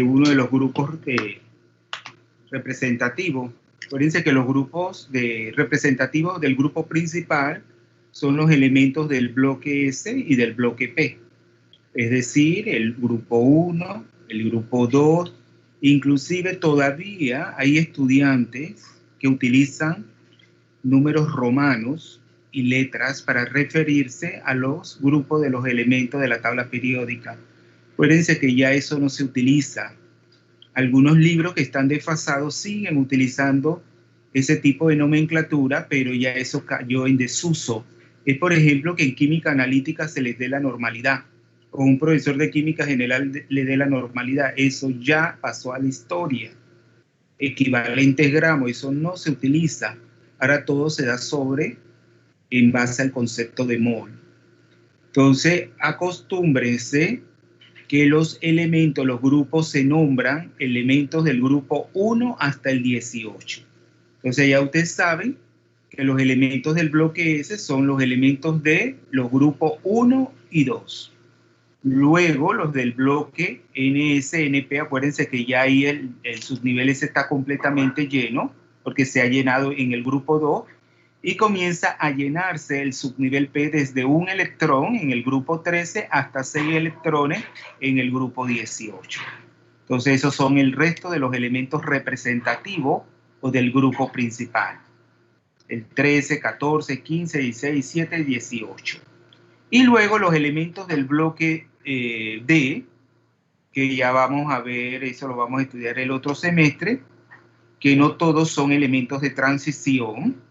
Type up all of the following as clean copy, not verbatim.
uno de los grupos representativos. Acuérdense que los grupos representativos del grupo principal son los elementos del bloque S y del bloque P. Es decir, el grupo 1, el grupo 2, inclusive todavía hay estudiantes que utilizan números romanos y letras para referirse a los grupos de los elementos de la tabla periódica. Acuérdense que ya eso no se utiliza. Algunos libros que están desfasados siguen utilizando ese tipo de nomenclatura, pero ya eso cayó en desuso. Es, por ejemplo, que en química analítica se les dé la normalidad, o un profesor de química general le dé la normalidad. Eso ya pasó a la historia. Equivalentes gramos, eso no se utiliza. Ahora todo se da en base al concepto de mol. Entonces, acostúmbrense que los elementos, los grupos se nombran elementos del grupo 1 hasta el 18. Entonces ya ustedes saben que los elementos del bloque S son los elementos de los grupos 1 y 2. Luego los del bloque NS, NP, acuérdense que ya ahí el subnivel S está completamente lleno, porque se ha llenado en el grupo 2, y comienza a llenarse el subnivel P desde un electrón en el grupo 13 hasta 6 electrones en el grupo 18. Entonces esos son el resto de los elementos representativos o del grupo principal. El 13, 14, 15, 16, 17 y 18. Y luego los elementos del bloque D, que ya vamos a ver, eso lo vamos a estudiar el otro semestre, que no todos son elementos de transición.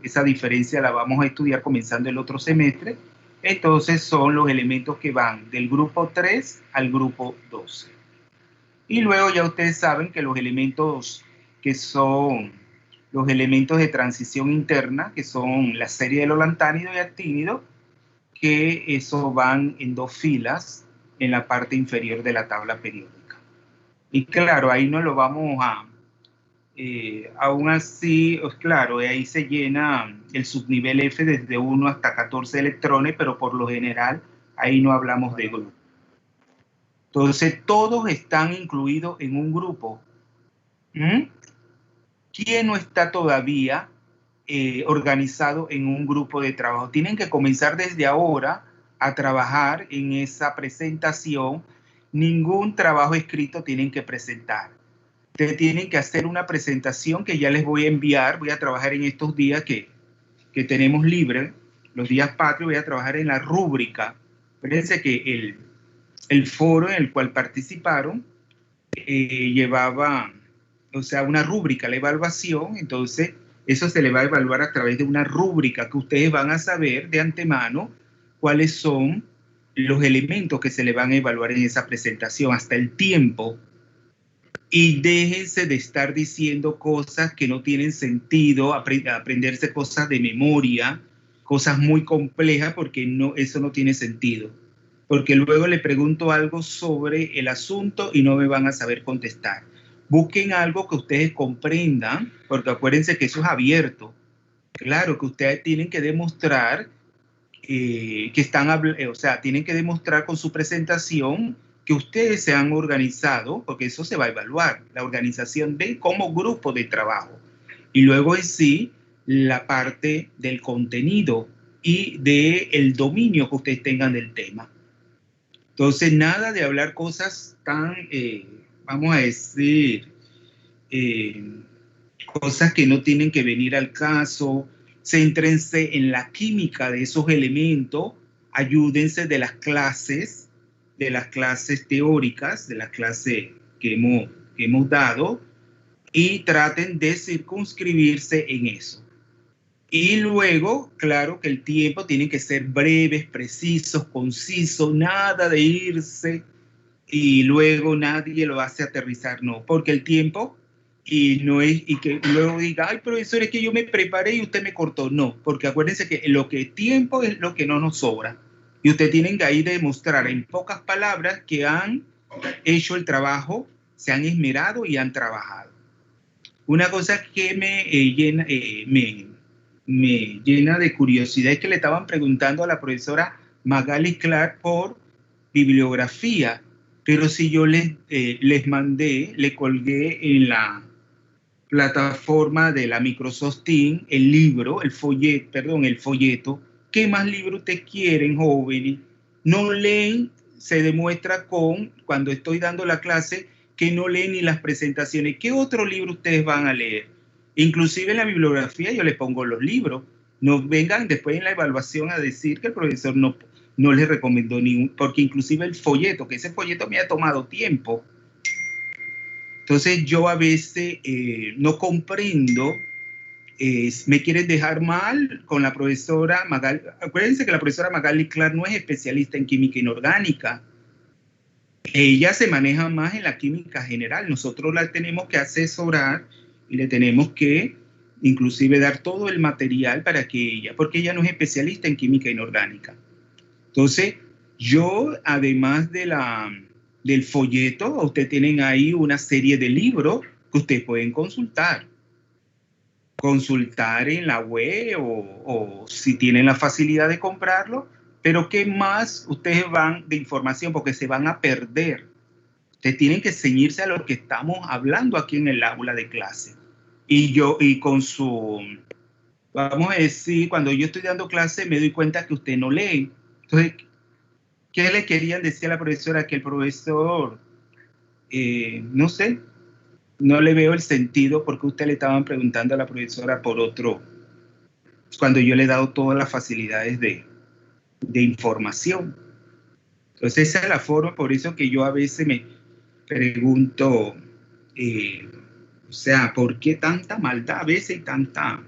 Esa diferencia la vamos a estudiar comenzando el otro semestre. Entonces son los elementos que van del grupo 3 al grupo 12. Y luego ya ustedes saben que los elementos que son los elementos de transición interna, que son la serie de los lantánidos y actínidos, que eso van en 2 filas en la parte inferior de la tabla periódica. Y claro, ahí no lo vamos a... aún así, claro, ahí se llena el subnivel F desde 1 hasta 14 electrones, pero por lo general ahí no hablamos de grupo. Entonces, todos están incluidos en un grupo. ¿Quién no está todavía organizado en un grupo de trabajo? Tienen que comenzar desde ahora a trabajar en esa presentación. Ningún trabajo escrito tienen que presentar. Ustedes tienen que hacer una presentación que ya les voy a enviar. Voy a trabajar en estos días que tenemos libre, los días patrios, voy a trabajar en la rúbrica. Fíjense que el foro en el cual participaron llevaba, o sea, una rúbrica, la evaluación. Entonces eso se le va a evaluar a través de una rúbrica que ustedes van a saber de antemano cuáles son los elementos que se le van a evaluar en esa presentación, hasta el tiempo. Y déjense de estar diciendo cosas que no tienen sentido, aprenderse cosas de memoria, cosas muy complejas, porque eso no tiene sentido. Porque luego le pregunto algo sobre el asunto y no me van a saber contestar. Busquen algo que ustedes comprendan, porque acuérdense que eso es abierto. Claro que ustedes tienen que demostrar que tienen que demostrar con su presentación que ustedes se han organizado, porque eso se va a evaluar, la organización como grupo de trabajo. Y luego en sí, la parte del contenido y del dominio que ustedes tengan del tema. Entonces, nada de hablar cosas tan, vamos a decir, cosas que no tienen que venir al caso. Céntrense en la química de esos elementos, ayúdense de las clases teóricas, de las clases que hemos dado, y traten de circunscribirse en eso. Y luego, claro que el tiempo tiene que ser breves, precisos, concisos, nada de irse y luego nadie lo hace aterrizar, no, porque el tiempo y que luego diga, ay, profesor, es que yo me preparé y usted me cortó. No, porque acuérdense que lo que tiempo es lo que no nos sobra. Y ustedes tienen que ahí demostrar en pocas palabras que han hecho el trabajo, se han esmerado y han trabajado. Una cosa que me llena de curiosidad es que le estaban preguntando a la profesora Magali Clark por bibliografía. Pero si yo les mandé, le colgué en la plataforma de la Microsoft Teams el libro, el folleto, ¿qué más libro ustedes quieren, jóvenes? No leen, se demuestra cuando estoy dando la clase, que no leen ni las presentaciones. ¿Qué otro libro ustedes van a leer? Inclusive en la bibliografía yo les pongo los libros. No vengan después en la evaluación a decir que el profesor no les recomendó ningún, porque inclusive el folleto, que ese folleto me ha tomado tiempo. Entonces yo a veces no comprendo, me quieren dejar mal con la profesora Magali. Acuérdense que la profesora Magali Clark no es especialista en química inorgánica. Ella se maneja más en la química general. Nosotros la tenemos que asesorar y le tenemos que inclusive dar todo el material para que ella, porque ella no es especialista en química inorgánica. Entonces, yo, además del folleto, ustedes tienen ahí una serie de libros que ustedes pueden consultar. Consultar en la web o si tienen la facilidad de comprarlo, pero ¿qué más ustedes van de información? Porque se van a perder. Ustedes tienen que ceñirse a lo que estamos hablando aquí en el aula de clase. Y con su, vamos a decir, cuando yo estoy dando clase me doy cuenta que usted no lee. Entonces, ¿qué le querían decir a la profesora? Que el profesor, no sé, no le veo el sentido porque usted le estaban preguntando a la profesora por otro, cuando yo le he dado todas las facilidades de información. Entonces esa es la forma, por eso que yo a veces me pregunto, o sea, ¿por qué tanta maldad a veces y tanta...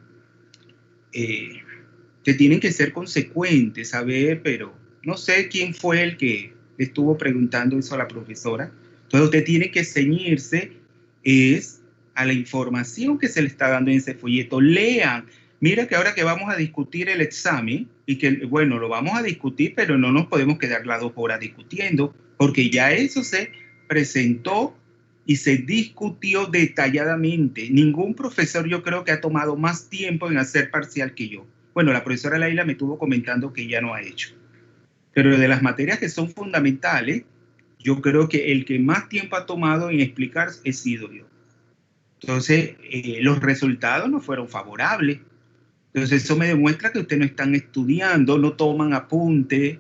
que tienen que ser consecuentes, ¿sabe? Pero no sé quién fue el que estuvo preguntando eso a la profesora. Entonces usted tiene que ceñirse a la información que se le está dando en ese folleto. Lean. Mira que ahora que vamos a discutir el examen, y que, bueno, lo vamos a discutir, pero no nos podemos quedar las 2 horas discutiendo, porque ya eso se presentó y se discutió detalladamente. Ningún profesor yo creo que ha tomado más tiempo en hacer parcial que yo. Bueno, la profesora Laila me estuvo comentando que ya no ha hecho. Pero de las materias que son fundamentales, yo creo que el que más tiempo ha tomado en explicar he sido yo. Entonces, los resultados no fueron favorables. Entonces, eso me demuestra que ustedes no están estudiando, no toman apunte,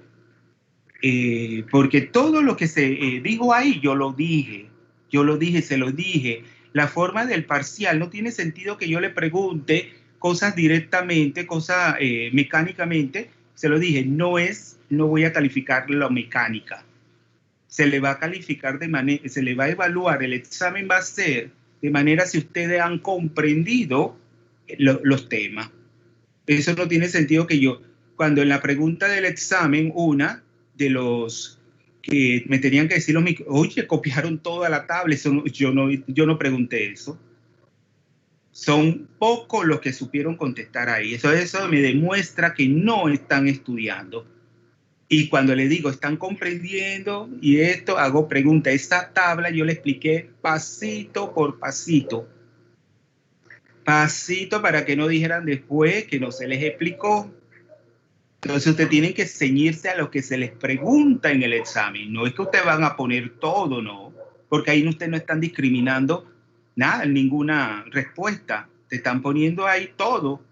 porque todo lo que se dijo ahí, yo lo dije, se lo dije. La forma del parcial no tiene sentido que yo le pregunte cosas directamente, cosas mecánicamente. Se lo dije, no voy a calificar la mecánica. Se le va a calificar se le va a evaluar, el examen va a ser de manera si ustedes han comprendido los temas. Eso no tiene sentido que yo, cuando en la pregunta del examen, una de los que me tenían que decir, oye, copiaron toda la tabla, yo no pregunté eso. Son pocos los que supieron contestar ahí. Eso me demuestra que no están estudiando. Y cuando le digo, están comprendiendo, y esto, hago pregunta. Esta tabla yo le expliqué pasito por pasito. Pasito para que no dijeran después que no se les explicó. Entonces ustedes tienen que ceñirse a lo que se les pregunta en el examen. No es que ustedes van a poner todo, no. Porque ahí ustedes no están discriminando nada, ninguna respuesta. Te están poniendo ahí todo.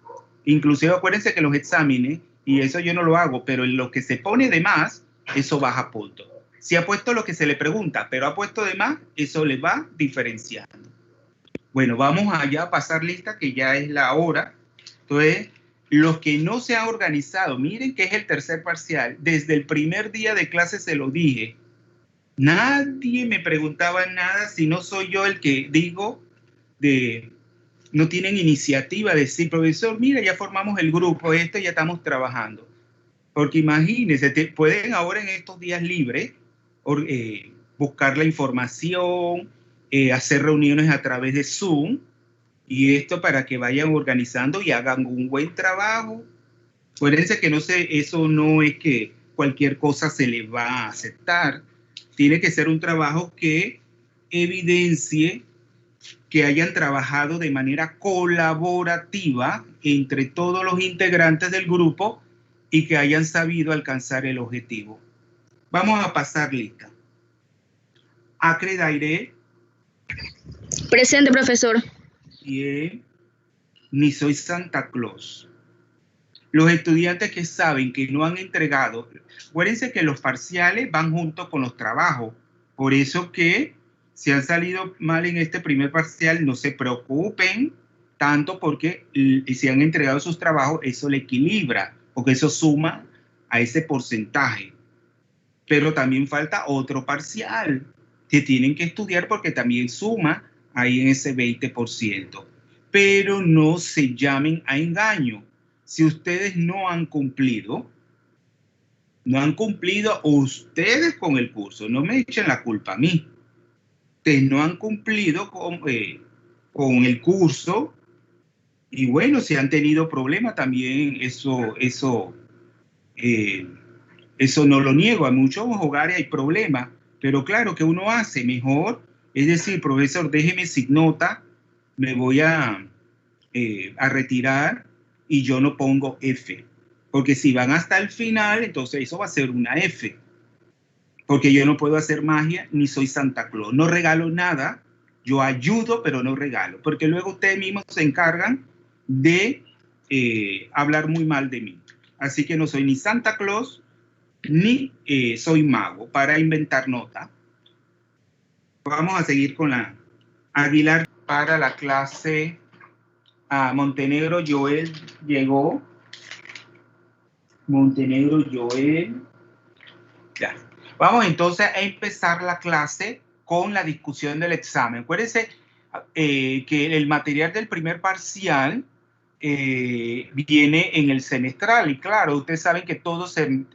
Inclusive acuérdense que los exámenes, y eso yo no lo hago, pero en lo que se pone de más, eso baja punto. Si ha puesto lo que se le pregunta, pero ha puesto de más, eso le va diferenciando. Bueno, vamos allá a pasar lista, que ya es la hora. Entonces, los que no se han organizado, miren que es el tercer parcial. Desde el primer día de clase se lo dije. Nadie me preguntaba nada si no soy yo el que digo no tienen iniciativa de decir, profesor, mira, ya formamos el grupo, ya estamos trabajando. Porque imagínense, pueden ahora en estos días libres buscar la información, hacer reuniones a través de Zoom, y esto para que vayan organizando y hagan un buen trabajo. Acuérdense que eso no es que cualquier cosa se le va a aceptar. Tiene que ser un trabajo que evidencie que hayan trabajado de manera colaborativa entre todos los integrantes del grupo y que hayan sabido alcanzar el objetivo. Vamos a pasar lista. Acre Dairé. Presente, profesor. Bien. Ni soy Santa Claus. Los estudiantes que saben que no han entregado, acuérdense que los parciales van junto con los trabajos. Por eso que si han salido mal en este primer parcial, no se preocupen tanto porque si han entregado sus trabajos, eso le equilibra, porque eso suma a ese porcentaje. Pero también falta otro parcial que tienen que estudiar porque también suma ahí en ese 20%. Pero no se llamen a engaño. Si ustedes no han cumplido ustedes con el curso, no me echen la culpa a mí. Ustedes no han cumplido con el curso y bueno, si han tenido problemas también, eso no lo niego. En muchos hogares hay problemas, pero claro, ¿qué uno hace? Mejor, es decir, profesor, déjeme sin nota, me voy a retirar y yo no pongo F. Porque si van hasta el final, entonces eso va a ser una F. Porque yo no puedo hacer magia, ni soy Santa Claus. No regalo nada, yo ayudo, pero no regalo. Porque luego ustedes mismos se encargan de hablar muy mal de mí. Así que no soy ni Santa Claus, ni soy mago para inventar nota. Vamos a seguir con la Aguilar para la clase. Montenegro Joel llegó. Montenegro Joel. Ya. Vamos entonces a empezar la clase con la discusión del examen. Acuérdense que el material del primer parcial viene en el semestral y claro, ustedes saben que todo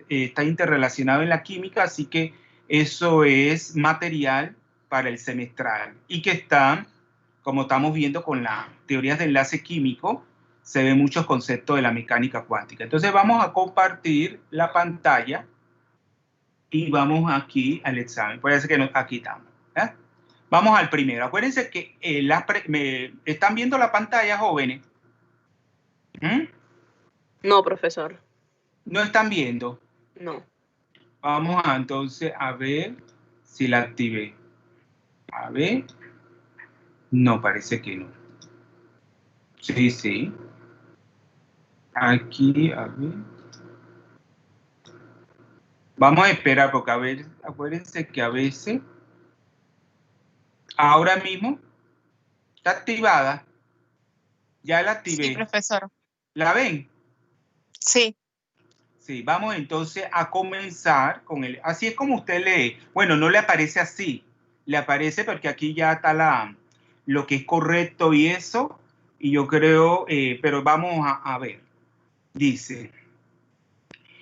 está interrelacionado en la química, así que eso es material para el semestral y que está, como estamos viendo con las teorías de enlace químico, se ven muchos conceptos de la mecánica cuántica. Entonces vamos a compartir la pantalla y vamos aquí al examen. Puede ser que no, aquí estamos. Vamos al primero. Acuérdense que ¿están viendo la pantalla, jóvenes? No, profesor. ¿No están viendo? No. Vamos entonces a ver si la activé. A ver. No, parece que no. Sí, sí. Aquí, a ver. Vamos a esperar porque a ver, acuérdense que a veces, ahora mismo, está activada. Ya la activé. Sí, profesor. ¿La ven? Sí. Sí, vamos entonces a comenzar con el... Así es como usted lee. Bueno, no le aparece así. Le aparece porque aquí ya está lo que es correcto y eso. Y yo creo, pero vamos a ver. Dice,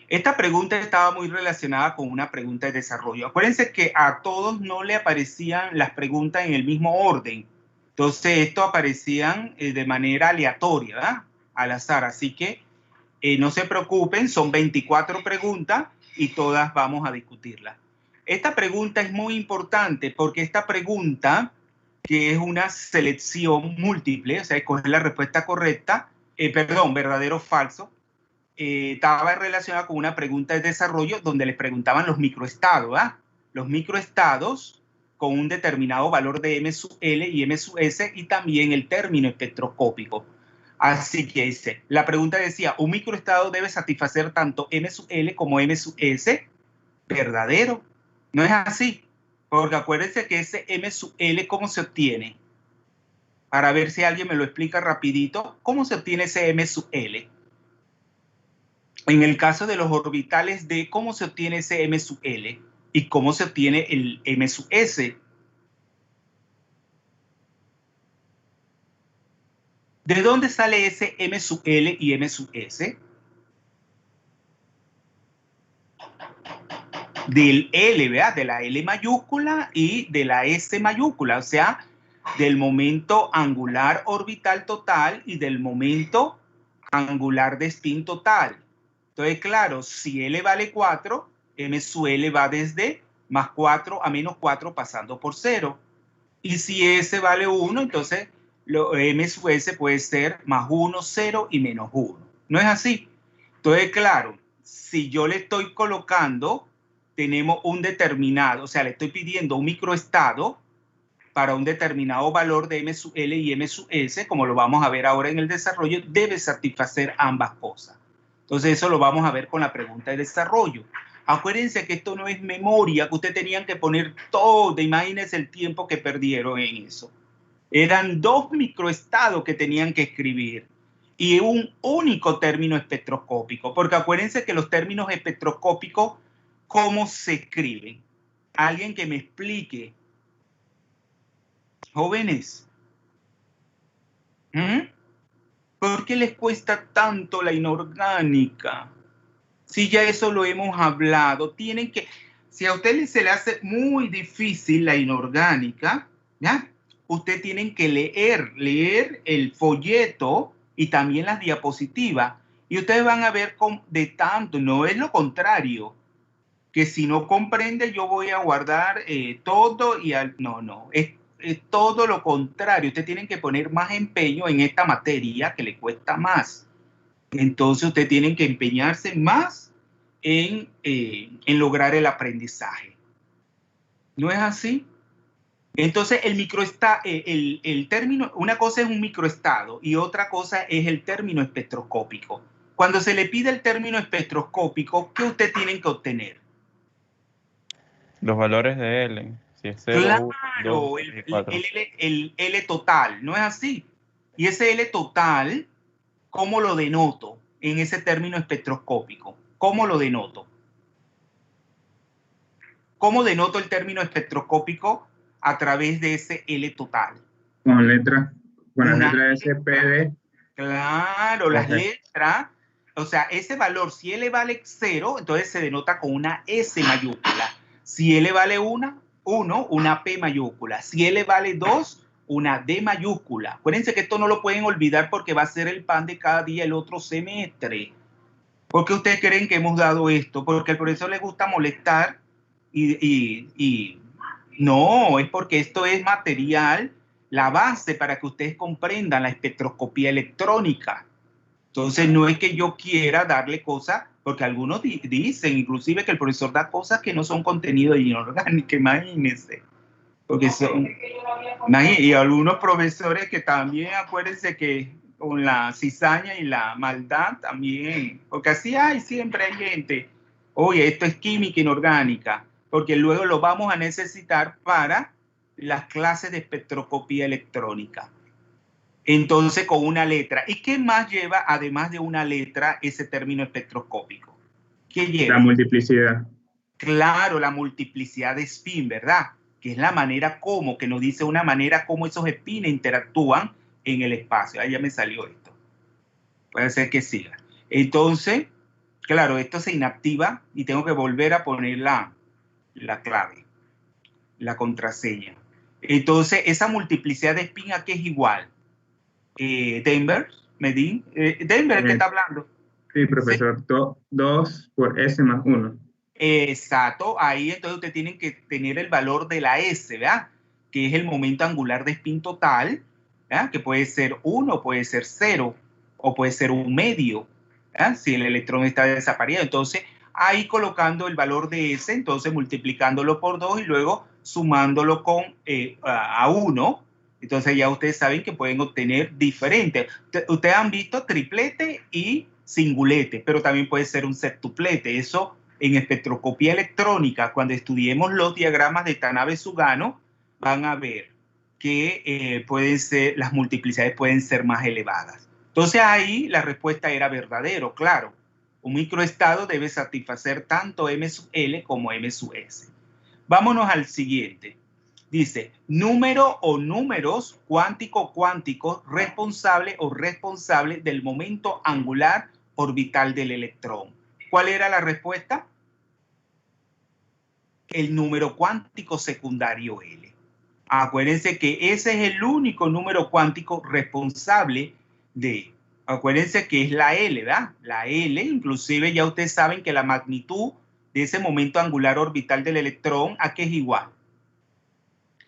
esta pregunta estaba muy relacionada con una pregunta de desarrollo. Acuérdense que a todos no le aparecían las preguntas en el mismo orden. Entonces, esto aparecían de manera aleatoria, ¿verdad? Al azar. Así que no se preocupen, son 24 preguntas y todas vamos a discutirlas. Esta pregunta es muy importante porque esta pregunta, que es una selección múltiple, o sea, escoger la respuesta correcta, verdadero o falso, estaba relacionada con una pregunta de desarrollo donde les preguntaban los microestados, ¿verdad? Los microestados con un determinado valor de M sub L y M sub S y también el término espectroscópico. Así que dice, la pregunta decía, ¿un microestado debe satisfacer tanto M sub L como M sub S? ¿Verdadero? No es así, porque acuérdense que ese M sub L, ¿cómo se obtiene? Para ver si alguien me lo explica rapidito, ¿cómo se obtiene ese M sub L? En el caso de los orbitales D, ¿cómo se obtiene ese M sub L? ¿Y cómo se obtiene el M sub S? ¿De dónde sale ese M sub L y M sub S? Del L, ¿verdad? De la L mayúscula y de la S mayúscula, o sea, del momento angular orbital total y del momento angular de spin total. Entonces, claro, si L vale 4, M sub L va desde más 4 a menos 4 pasando por 0. Y si S vale 1, entonces M sub S puede ser más 1, 0 y menos 1. ¿No es así? Entonces, claro, si yo le estoy colocando tenemos un determinado, o sea, le estoy pidiendo un microestado para un determinado valor de M sub L y M sub S, como lo vamos a ver ahora en el desarrollo, debe satisfacer ambas cosas. Entonces eso lo vamos a ver con la pregunta de desarrollo. Acuérdense que esto no es memoria, que ustedes tenían que poner todo, imagínense el tiempo que perdieron en eso. Eran 2 microestados que tenían que escribir y un único término espectroscópico, porque acuérdense que los términos espectroscópicos, ¿cómo se escriben? Alguien que me explique. Jóvenes, ¿por qué les cuesta tanto la inorgánica? Si ya eso lo hemos hablado, tienen que, si a ustedes se le hace muy difícil la inorgánica, ¿ya? Ustedes tienen que leer el folleto y también las diapositivas, y ustedes van a ver de tanto, no es lo contrario, que si no comprende yo voy a guardar todo y no, es todo lo contrario. Ustedes tienen que poner más empeño en esta materia que le cuesta más. Entonces ustedes tienen que empeñarse más en lograr el aprendizaje. ¿No es así? Entonces el término, una cosa es un microestado y otra cosa es el término espectroscópico. Cuando se le pide el término espectroscópico, ¿qué ustedes tienen que obtener? Los valores de L, si es 0, Claro, 1, 2, 3, 4. el L total, ¿no es así? Y ese L total, ¿cómo lo denoto en ese término espectroscópico? ¿Cómo lo denoto? ¿Cómo denoto el término espectroscópico a través de ese L total? Con letras, con las letras S, P, D. Claro, las letras, o sea, ese valor, si L vale 0, entonces se denota con una S mayúscula. Si L vale 1, una P mayúscula. Si L vale 2, una D mayúscula. Acuérdense que esto no lo pueden olvidar porque va a ser el pan de cada día el otro semestre. ¿Por qué ustedes creen que hemos dado esto? Porque al profesor le gusta molestar y no, es porque esto es material, la base para que ustedes comprendan la espectroscopía electrónica. Entonces no es que yo quiera darle cosas, porque algunos dicen inclusive que el profesor da cosas que no son contenido inorgánico, imagínense. Porque son, y algunos profesores que también, acuérdense que con la cizaña y la maldad también, porque así hay, siempre hay gente, oye, esto es química inorgánica, porque luego lo vamos a necesitar para las clases de espectroscopía electrónica. Entonces, con una letra. ¿Y qué más lleva, además de una letra, ese término espectroscópico? ¿Qué lleva? La multiplicidad. Claro, la multiplicidad de spin, ¿verdad? Que es la manera como, que nos dice una manera como esos spins interactúan en el espacio. Ahí ya me salió esto. Puede ser que siga. Entonces, claro, esto se inactiva y tengo que volver a poner la clave, la contraseña. Entonces, esa multiplicidad de spin, ¿a qué es igual? Denver, Medin. Denver, ¿qué está hablando? Sí, profesor. 2 por S más 1. Exacto. Ahí entonces ustedes tienen que tener el valor de la S, ¿verdad? Que es el momento angular de spin total, ¿verdad? Que puede ser 1, puede ser 0, o puede ser un medio, ¿verdad? Si el electrón está desaparecido. Entonces, ahí colocando el valor de S, entonces multiplicándolo por 2 y luego sumándolo con a 1. Entonces ya ustedes saben que pueden obtener diferentes. Ustedes han visto triplete y singulete, pero también puede ser un septuplete. Eso en espectroscopía electrónica, cuando estudiemos los diagramas de Tanabe-Sugano, van a ver que las multiplicidades pueden ser más elevadas. Entonces ahí la respuesta era verdadero, claro. Un microestado debe satisfacer tanto M sub L como M sub S. Vámonos al siguiente. Dice, número o números cuánticos responsable o responsable del momento angular orbital del electrón. ¿Cuál era la respuesta? El número cuántico secundario L. Acuérdense que ese es el único número cuántico responsable de, acuérdense que es la L, ¿verdad? La L, inclusive ya ustedes saben que la magnitud de ese momento angular orbital del electrón, ¿a qué es igual?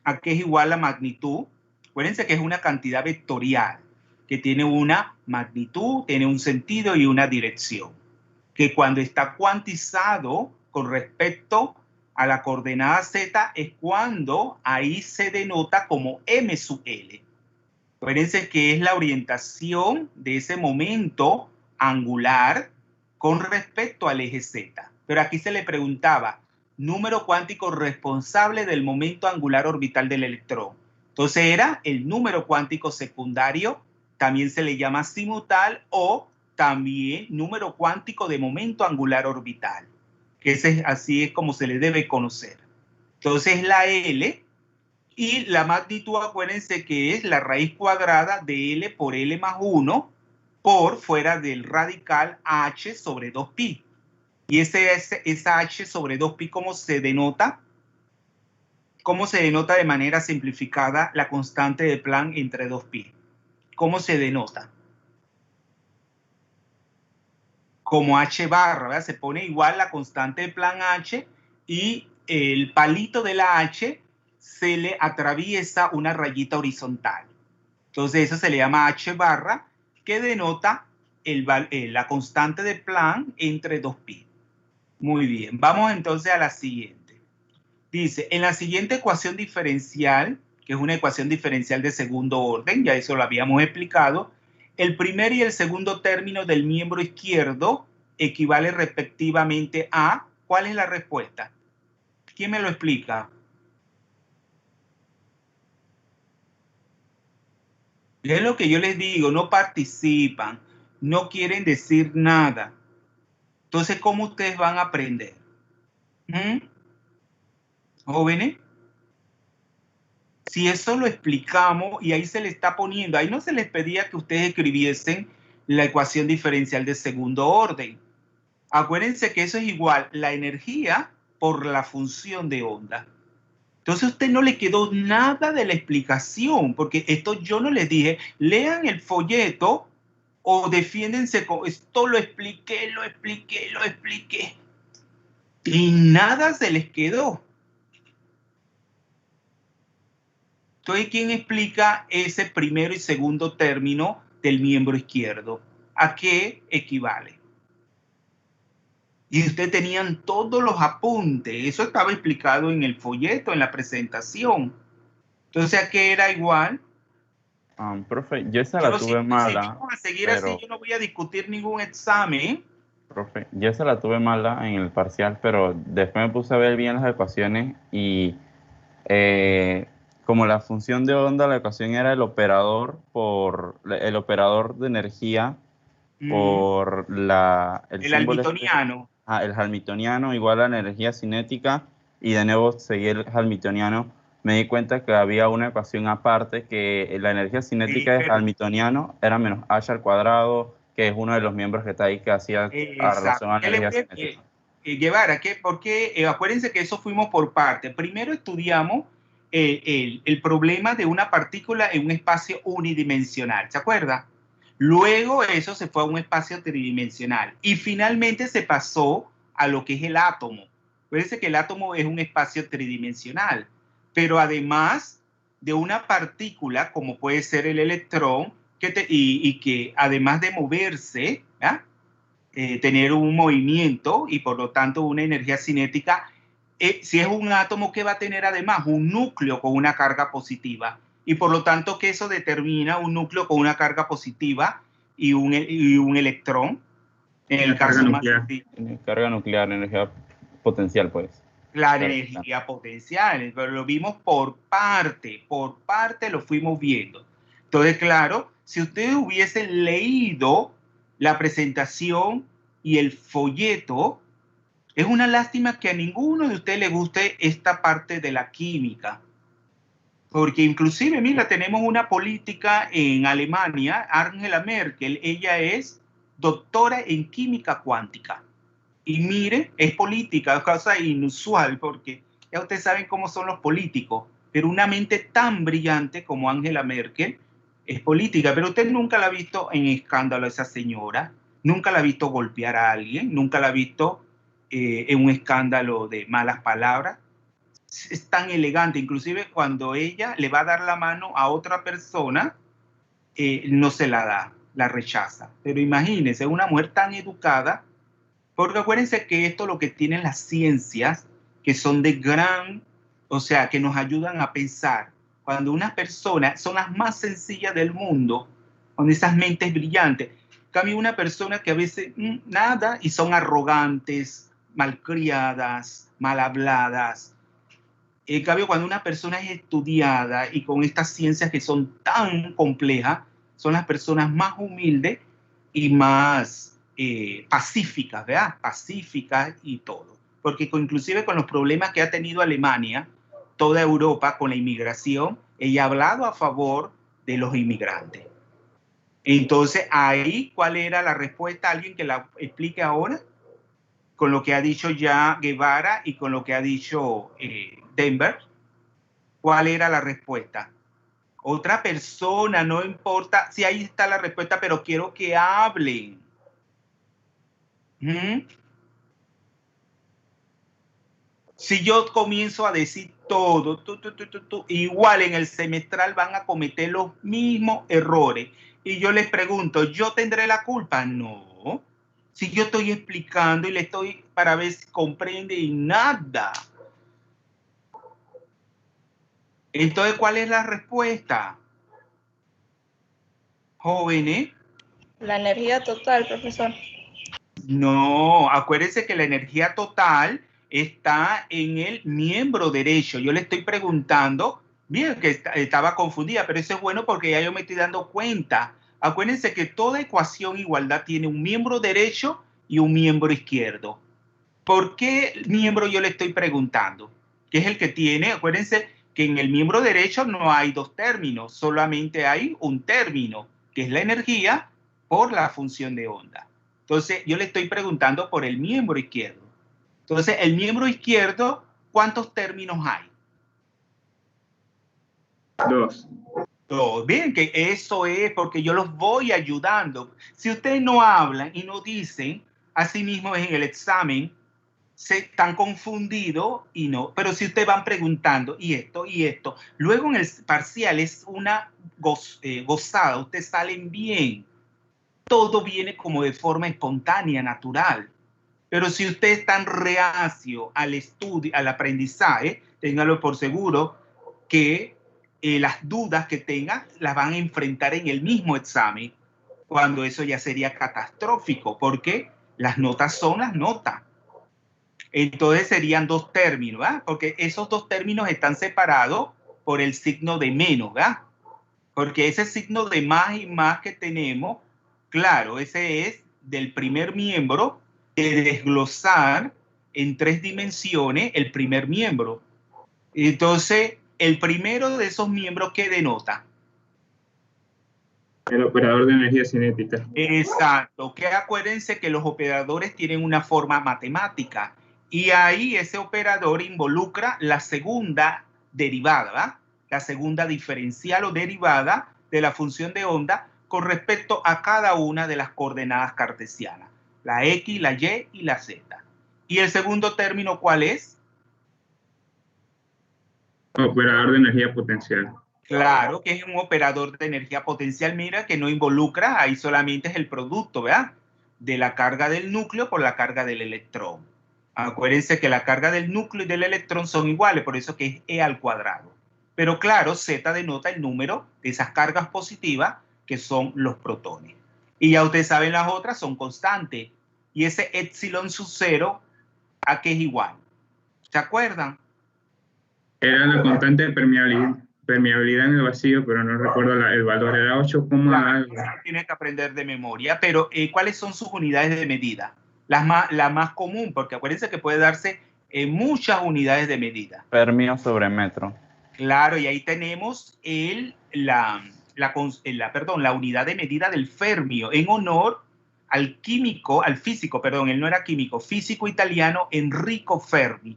¿A qué es igual la magnitud? Acuérdense que es una cantidad vectorial, que tiene una magnitud, tiene un sentido y una dirección. Que cuando está cuantizado con respecto a la coordenada Z es cuando ahí se denota como M sub L. Acuérdense que es la orientación de ese momento angular con respecto al eje Z. Pero aquí se le preguntaba, número cuántico responsable del momento angular orbital del electrón. Entonces era el número cuántico secundario, también se le llama azimutal, o también número cuántico de momento angular orbital, que así es como se le debe conocer. Entonces la L, y la magnitud, acuérdense que es la raíz cuadrada de L por L más 1 por fuera del radical H sobre 2pi. Y esa H sobre 2pi, ¿cómo se denota? ¿Cómo se denota de manera simplificada la constante de Planck entre 2pi? ¿Cómo se denota? Como H barra, ¿verdad? Se pone igual la constante de Planck H y el palito de la H se le atraviesa una rayita horizontal. Entonces eso se le llama H barra, que denota la constante de Planck entre 2pi. Muy bien, vamos entonces a la siguiente. Dice, en la siguiente ecuación diferencial, que es una ecuación diferencial de segundo orden, ya eso lo habíamos explicado, el primer y el segundo término del miembro izquierdo equivale respectivamente a, ¿cuál es la respuesta? ¿Quién me lo explica? Es lo que yo les digo, no participan, no quieren decir nada. Entonces, ¿cómo ustedes van a aprender? Jóvenes, si eso lo explicamos y ahí se le está poniendo, ahí no se les pedía que ustedes escribiesen la ecuación diferencial de segundo orden. Acuérdense que eso es igual la energía por la función de onda. Entonces a usted no le quedó nada de la explicación, porque esto yo no les dije, lean el folleto o defiéndense con esto, lo expliqué. Y nada se les quedó. Entonces, ¿quién explica ese primero y segundo término del miembro izquierdo? ¿A qué equivale? Y ustedes tenían todos los apuntes. Eso estaba explicado en el folleto, en la presentación. Entonces, ¿a qué era igual? Profe, yo esa la tuve mala. Si vamos a seguir así, yo no voy a discutir ningún examen. Profe, yo esa la tuve mala en el parcial, pero después me puse a ver bien las ecuaciones y como la función de onda, la ecuación era el operador de energía por el hamiltoniano. El hamiltoniano igual a la energía cinética, y de nuevo seguí el hamiltoniano. Me di cuenta que había una ecuación aparte, que la energía cinética del hamiltoniano era menos h al cuadrado, que es uno de los miembros que está ahí que hacía relación a la energía cinética. Guevara, porque acuérdense que eso fuimos por parte. Primero estudiamos el problema de una partícula en un espacio unidimensional, ¿se acuerda? Luego eso se fue a un espacio tridimensional y finalmente se pasó a lo que es el átomo. Acuérdense que el átomo es un espacio tridimensional, pero además de una partícula como puede ser el electrón, que además de moverse, tener un movimiento y por lo tanto una energía cinética, si es un átomo, ¿qué va a tener además? Un núcleo con una carga positiva. Y por lo tanto que eso determina un núcleo con una carga positiva y un electrón. En el caso más carga nuclear, energía potencial, pues. La energía potencial, pero lo vimos por parte lo fuimos viendo. Entonces, claro, si ustedes hubiesen leído la presentación y el folleto, es una lástima que a ninguno de ustedes le guste esta parte de la química. Porque inclusive, mira, tenemos una política en Alemania, Angela Merkel, ella es doctora en química cuántica. Y mire, es política, cosa inusual, porque ya ustedes saben cómo son los políticos, pero una mente tan brillante como Angela Merkel es política, pero usted nunca la ha visto en escándalo a esa señora, nunca la ha visto golpear a alguien, nunca la ha visto en un escándalo de malas palabras. Es tan elegante, inclusive cuando ella le va a dar la mano a otra persona, no se la da, la rechaza. Pero imagínense, una mujer tan educada, Porque acuérdense que esto es lo que tienen las ciencias, que son de gran, o sea, que nos ayudan a pensar. Cuando una persona, son las más sencillas del mundo, con esas mentes brillantes. Cambia una persona que a veces nada y son arrogantes, malcriadas, mal habladas. En cambio, cuando una persona es estudiada y con estas ciencias que son tan complejas, son las personas más humildes y más pacíficas, ¿verdad? Pacíficas y todo. Porque inclusive con los problemas que ha tenido Alemania, toda Europa con la inmigración, ella ha hablado a favor de los inmigrantes. Entonces, ahí, ¿cuál era la respuesta? ¿Alguien que la explique ahora? Con lo que ha dicho ya Guevara y con lo que ha dicho Denver. ¿Cuál era la respuesta? Otra persona, no importa si ahí está la respuesta, pero quiero que hablen. Si yo comienzo a decir todo, igual en el semestral van a cometer los mismos errores. Y yo les pregunto, ¿yo tendré la culpa? No. Si yo estoy explicando y le estoy para ver si comprende y nada. Entonces, ¿cuál es la respuesta? Jóvenes. La energía total, profesor. No, acuérdense que la energía total está en el miembro derecho. Yo le estoy preguntando, miren que estaba confundida, pero eso es bueno porque ya yo me estoy dando cuenta. Acuérdense que toda ecuación igualdad tiene un miembro derecho y un miembro izquierdo. ¿Por qué miembro yo le estoy preguntando? ¿Qué es el que tiene? Acuérdense que en el miembro derecho no hay dos términos, solamente hay un término, que es la energía por la función de onda. Entonces, yo le estoy preguntando por el miembro izquierdo. Entonces, el miembro izquierdo, ¿cuántos términos hay? 2. Bien, que eso es porque yo los voy ayudando. Si ustedes no hablan y no dicen, así mismo en el examen, se están confundidos y no. Pero si ustedes van preguntando, y esto, luego en el parcial es una gozada, ustedes salen bien. Todo viene como de forma espontánea, natural. Pero si usted es tan reacio al estudio, al aprendizaje, téngalo por seguro que las dudas que tenga las van a enfrentar en el mismo examen, cuando eso ya sería catastrófico, porque las notas son las notas. Entonces serían dos términos, ¿verdad? Porque esos dos términos están separados por el signo de menos, ¿verdad? Porque ese signo de más y más que tenemos, claro, ese es del primer miembro, de desglosar en 3 dimensiones el primer miembro. Entonces, el primero de esos miembros, ¿qué denota? El operador de energía cinética. Exacto, que acuérdense que los operadores tienen una forma matemática y ahí ese operador involucra la segunda derivada, ¿verdad? La segunda diferencial o derivada de la función de onda con respecto a cada una de las coordenadas cartesianas, la X, la Y y la Z. ¿Y el segundo término cuál es? Operador de energía potencial. Claro, que es un operador de energía potencial, mira, que no involucra, ahí solamente es el producto, ¿verdad? De la carga del núcleo por la carga del electrón. Acuérdense que la carga del núcleo y del electrón son iguales, por eso que es E al cuadrado. Pero claro, Z denota el número de esas cargas positivas, que son los protones. Y ya ustedes saben, las otras son constantes. Y ese epsilon sub 0, ¿a qué es igual? ¿Se acuerdan? Era la constante de permeabilidad en el vacío, pero no recuerdo el valor, era 8, Claro, tiene que aprender de memoria, pero ¿cuáles son sus unidades de medida? La más común, porque acuérdense que puede darse en muchas unidades de medida. Fermio sobre metro. Claro, y ahí tenemos la unidad de medida del fermio, en honor al químico, al físico, perdón, él no era químico, físico italiano Enrico Fermi.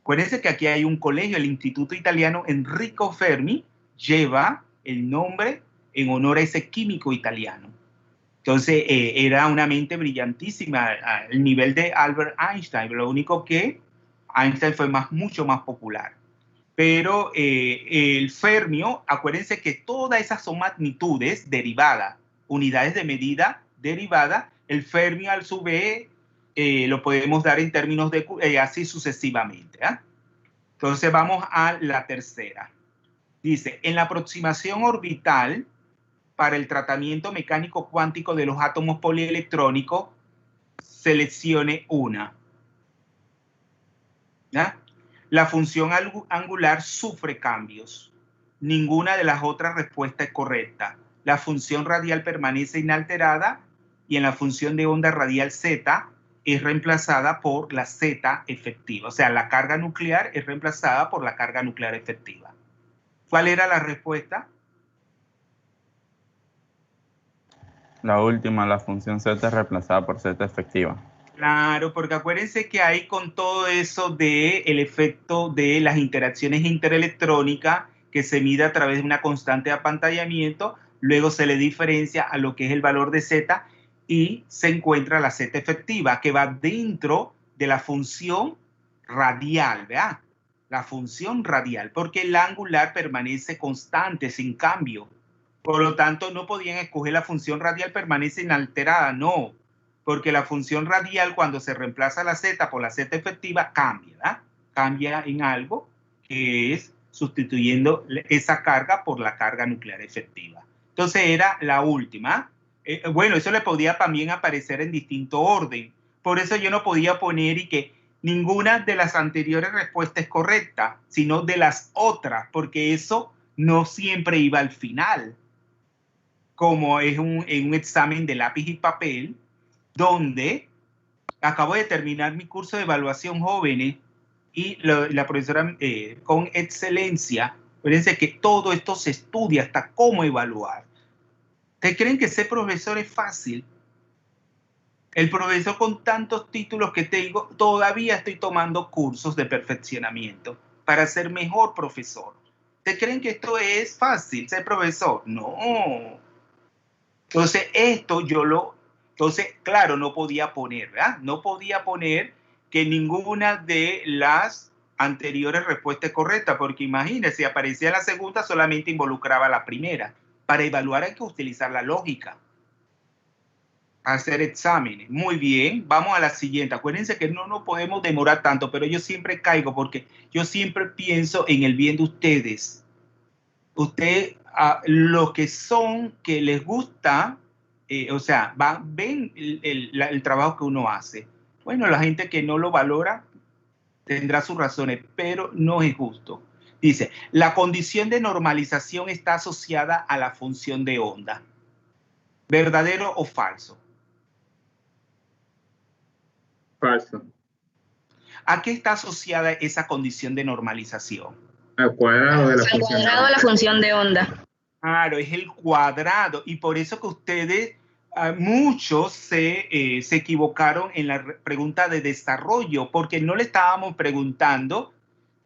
Acuérdense que aquí hay un colegio, el Instituto Italiano Enrico Fermi, lleva el nombre en honor a ese químico italiano. Entonces, era una mente brillantísima al nivel de Albert Einstein. Lo único que Einstein fue mucho más popular. Pero el fermio, acuérdense que todas esas son magnitudes derivadas, unidades de medida derivadas. El fermio, a su vez, lo podemos dar en términos de así sucesivamente. Entonces vamos a la tercera. Dice, en la aproximación orbital para el tratamiento mecánico cuántico de los átomos polielectrónicos, seleccione una. ¿Ya? La función angular sufre cambios. Ninguna de las otras respuestas es correcta. La función radial permanece inalterada y en la función de onda radial Z es reemplazada por la Z efectiva. O sea, la carga nuclear es reemplazada por la carga nuclear efectiva. ¿Cuál era la respuesta? La última, la función Z es reemplazada por Z efectiva. Claro, porque acuérdense que hay con todo eso del efecto de las interacciones interelectrónicas que se mide a través de una constante de apantallamiento, luego se le diferencia a lo que es el valor de Z y se encuentra la Z efectiva que va dentro de la función radial, ¿verdad? La función radial, porque el angular permanece constante, sin cambio. Por lo tanto, no podían escoger la función radial permanece inalterada, no. Porque la función radial, cuando se reemplaza la Z por la Z efectiva, cambia, ¿verdad? Cambia en algo que es sustituyendo esa carga por la carga nuclear efectiva. Entonces era la última. Bueno, eso le podía también aparecer en distinto orden. Por eso yo no podía poner y que ninguna de las anteriores respuestas es correcta, sino de las otras, porque eso no siempre iba al final. Como es en un examen de lápiz y papel, donde acabo de terminar mi curso de evaluación jóvenes y la profesora con excelencia, fíjense que todo esto se estudia hasta cómo evaluar. ¿Ustedes creen que ser profesor es fácil? El profesor con tantos títulos que tengo, todavía estoy tomando cursos de perfeccionamiento para ser mejor profesor. ¿Ustedes creen que esto es fácil, ser profesor? No. Entonces, entonces, claro, no podía poner, ¿verdad? No podía poner que ninguna de las anteriores respuestas es correcta, porque imagínense, si aparecía la segunda, solamente involucraba la primera. Para evaluar hay que utilizar la lógica. Hacer exámenes. Muy bien, vamos a la siguiente. Acuérdense que no nos podemos demorar tanto, pero yo siempre caigo porque yo siempre pienso en el bien de ustedes. Ustedes, los que son, que les gusta, o sea, ven el trabajo que uno hace. Bueno, la gente que no lo valora tendrá sus razones, pero no es justo. Dice, la condición de normalización está asociada a la función de onda. ¿Verdadero o falso? Falso. ¿A qué está asociada esa condición de normalización? Al cuadrado de la función. Al cuadrado de la función de onda. Claro, es el cuadrado. Y por eso que ustedes, muchos se equivocaron en la pregunta de desarrollo, porque no le estábamos preguntando,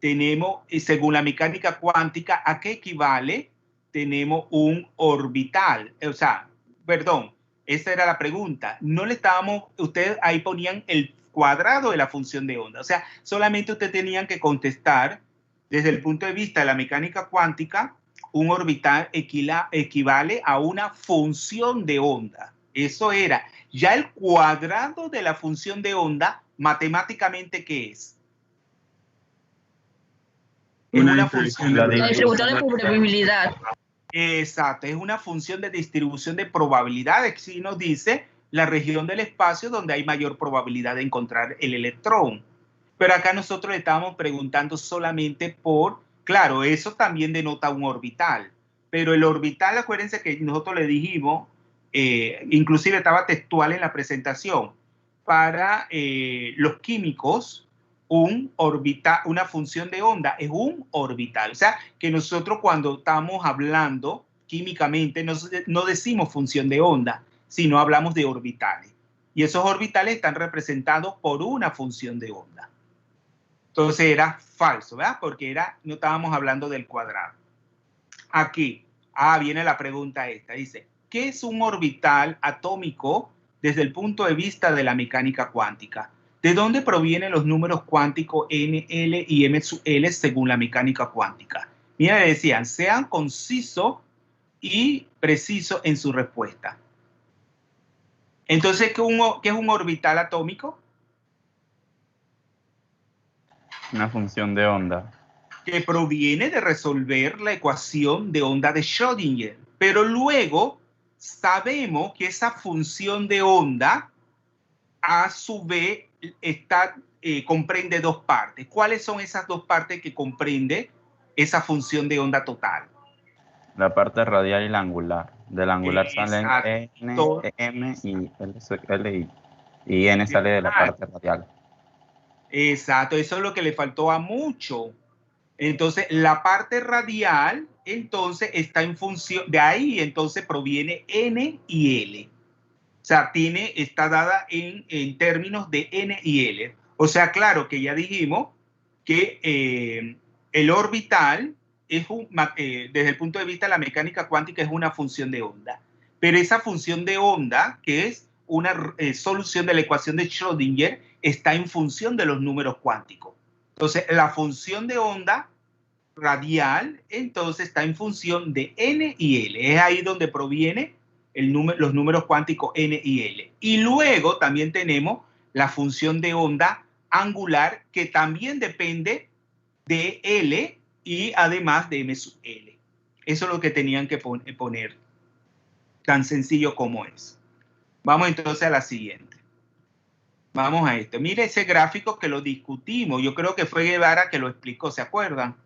tenemos, según la mecánica cuántica, ¿a qué equivale? Tenemos un orbital. O sea, perdón, esa era la pregunta. No le estábamos, ustedes ahí ponían el cuadrado de la función de onda. O sea, solamente ustedes tenían que contestar desde el punto de vista de la mecánica cuántica, un orbital equivale a una función de onda. Eso era. Ya el cuadrado de la función de onda, matemáticamente, ¿qué es? Es una función de La distribución de probabilidad. Exacto, es una función de distribución de probabilidades. Si nos dice la región del espacio donde hay mayor probabilidad de encontrar el electrón. Pero acá nosotros le estábamos preguntando solamente por, claro, eso también denota un orbital. Pero el orbital, acuérdense que nosotros le dijimos, inclusive estaba textual en la presentación, para los químicos, una función de onda es un orbital. O sea, que nosotros cuando estamos hablando químicamente no decimos función de onda, sino hablamos de orbitales. Y esos orbitales están representados por una función de onda. Entonces era falso, ¿verdad? Porque no estábamos hablando del cuadrado. Aquí, viene la pregunta esta. Dice, ¿qué es un orbital atómico desde el punto de vista de la mecánica cuántica? ¿De dónde provienen los números cuánticos n, l y m sub l según la mecánica cuántica? Mira, le decían, sean concisos y precisos en su respuesta. Entonces, ¿qué es un orbital atómico? Una función de onda. Que proviene de resolver la ecuación de onda de Schrödinger. Pero luego sabemos que esa función de onda, a su vez, comprende dos partes. ¿Cuáles son esas dos partes que comprende esa función de onda total? La parte radial y la angular. Del angular salen N, M y L y N sale de la parte radial. Exacto, eso es lo que le faltó a mucho. Entonces, la parte radial, entonces, está en función, de ahí entonces proviene N y L. O sea, está dada en términos de N y L. O sea, claro que ya dijimos que el orbital, desde el punto de vista de la mecánica cuántica, es una función de onda. Pero esa función de onda, que es una solución de la ecuación de Schrödinger, está en función de los números cuánticos. Entonces, la función de onda radial, entonces, está en función de N y L. Es ahí donde proviene los números cuánticos N y L. Y luego también tenemos la función de onda angular, que también depende de L y además de M sub L. Eso es lo que tenían que poner. Tan sencillo como es. Vamos entonces a la siguiente. Vamos a esto. Mire ese gráfico que lo discutimos. Yo creo que fue Guevara que lo explicó, ¿se acuerdan?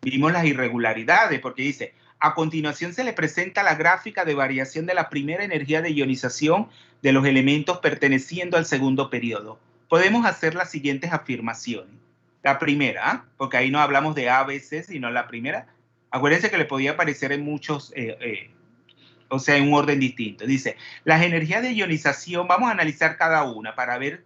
Vimos las irregularidades, porque dice, a continuación se le presenta la gráfica de variación de la primera energía de ionización de los elementos perteneciendo al segundo periodo. Podemos hacer las siguientes afirmaciones. La primera, porque ahí no hablamos de A, B, C, sino la primera. Acuérdense que le podía aparecer en muchos, o sea, en un orden distinto. Dice, las energías de ionización, vamos a analizar cada una para ver,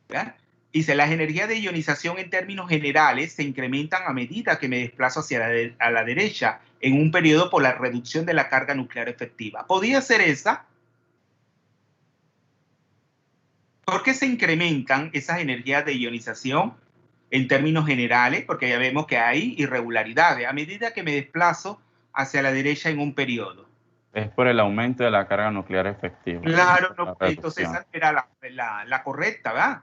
¿verdad? Dice, las energías de ionización en términos generales se incrementan a medida que me desplazo hacia la derecha en un periodo por la reducción de la carga nuclear efectiva. ¿Podría ser esa? ¿Por qué se incrementan esas energías de ionización en términos generales? Porque ya vemos que hay irregularidades a medida que me desplazo hacia la derecha en un periodo. Es por el aumento de la carga nuclear efectiva. Claro, no, entonces esa era la correcta, ¿verdad?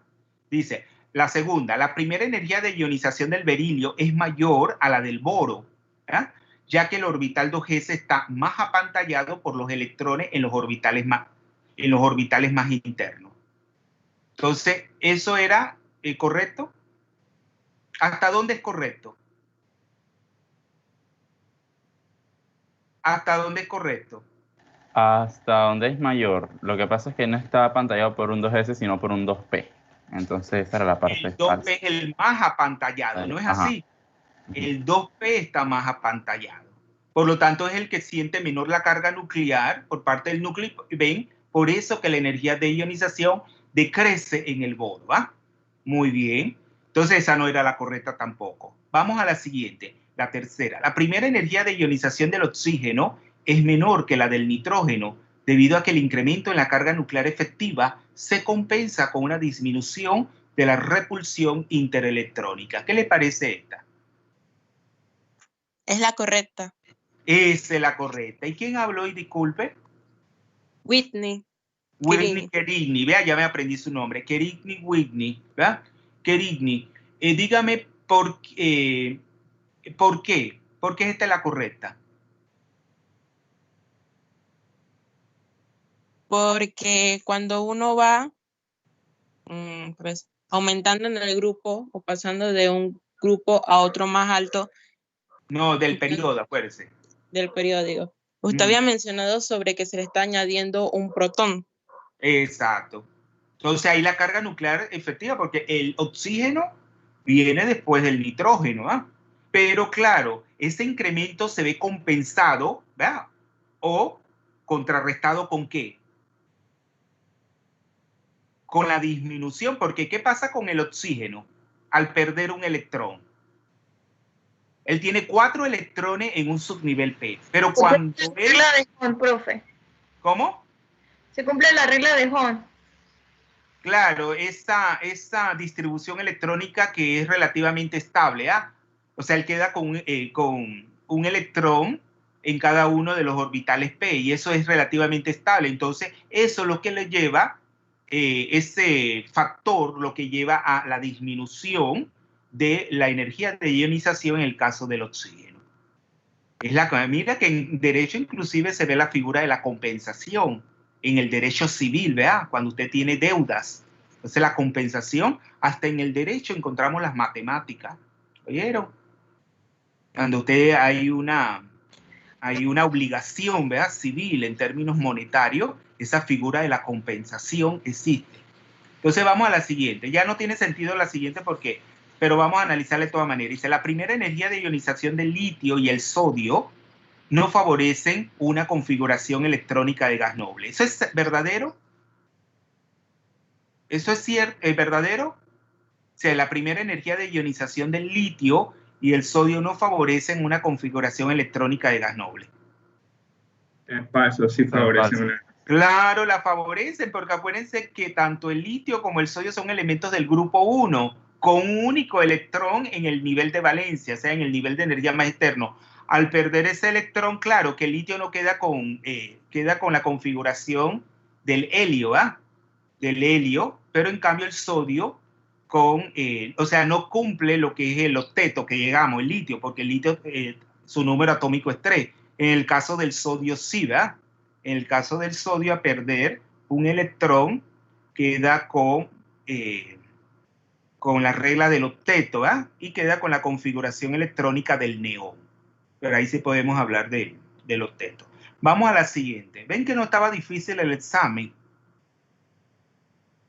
Dice, la segunda, la primera energía de ionización del berilio es mayor a la del boro, ¿verdad? Ya que el orbital 2s está más apantallado por los electrones en los orbitales más internos. Entonces, ¿eso era correcto? ¿Hasta dónde es correcto? ¿Hasta dónde es correcto? Hasta donde es mayor. Lo que pasa es que no está apantallado por un 2S, sino por un 2P. Entonces esa era la parte el 2P es el más apantallado, ¿no es así? El 2P está más apantallado. Por lo tanto, es el que siente menor la carga nuclear por parte del núcleo. ¿Ven? Por eso que la energía de ionización decrece en el boro, ¿va? Muy bien. Entonces esa no era la correcta tampoco. Vamos a la siguiente, la tercera. La primera energía de ionización del oxígeno es menor que la del nitrógeno, debido a que el incremento en la carga nuclear efectiva se compensa con una disminución de la repulsión interelectrónica. ¿Qué le parece esta? Es la correcta. Esa es la correcta. ¿Y quién habló y disculpe? Whitney. Whitney Kerigny. Vea, ya me aprendí su nombre. Kerigny Whitney. ¿Verdad? Kerigny. Dígame por qué. ¿Por qué esta es la correcta? Porque cuando uno va pues, aumentando en el grupo o pasando de un grupo a otro más alto. No, del periodo, acuérdese. Del periodo. Usted había mencionado sobre que se le está añadiendo un protón. Exacto. Entonces ahí la carga nuclear efectiva, porque el oxígeno viene después del nitrógeno, ¿ah? Pero claro, ese incremento se ve compensado, ¿verdad? O contrarrestado ¿con qué? Con la disminución, porque ¿qué pasa con el oxígeno al perder un electrón? Él tiene 4 electrones en un subnivel P, pero cuando él... regla de Hahn, profe. ¿Cómo? Se cumple la regla de Hahn. Claro, esa distribución electrónica que es relativamente estable, ¿ah? O sea, él queda con un electrón en cada uno de los orbitales P, y eso es relativamente estable. Entonces, eso es lo que le lleva, ese factor, lo que lleva a la disminución de la energía de ionización en el caso del oxígeno. Mira que en derecho inclusive se ve la figura de la compensación en el derecho civil, ¿verdad? Cuando usted tiene deudas. Entonces la compensación, hasta en el derecho encontramos las matemáticas. ¿Oyeron? Cuando usted hay una obligación, ¿verdad? Civil en términos monetarios, esa figura de la compensación existe. Entonces vamos a la siguiente. Ya no tiene sentido la siguiente porque, pero vamos a analizarla de todas maneras. Dice, la primera energía de ionización del litio y el sodio no favorecen una configuración electrónica de gas noble. ¿Eso es verdadero? ¿Eso es cierto? ¿Es verdadero? O sea, la primera energía de ionización del litio y el sodio no favorecen una configuración electrónica de gas noble. Es falso, sí favorece una. Claro, la favorecen, porque acuérdense que tanto el litio como el sodio son elementos del grupo 1, con un único electrón en el nivel de valencia, o sea, en el nivel de energía más externo. Al perder ese electrón, claro, que el litio no queda con la configuración del helio, ¿ah? Del helio, pero en cambio el sodio o sea, no cumple lo que es el octeto que llegamos, el litio, porque el litio, su número atómico es 3. En el caso del sodio sí, ¿verdad? En el caso del sodio, a perder un electrón, queda con la regla del octeto, ¿verdad? Y queda con la configuración electrónica del neón. Pero ahí sí podemos hablar del octeto. Vamos a la siguiente. ¿Ven que no estaba difícil el examen?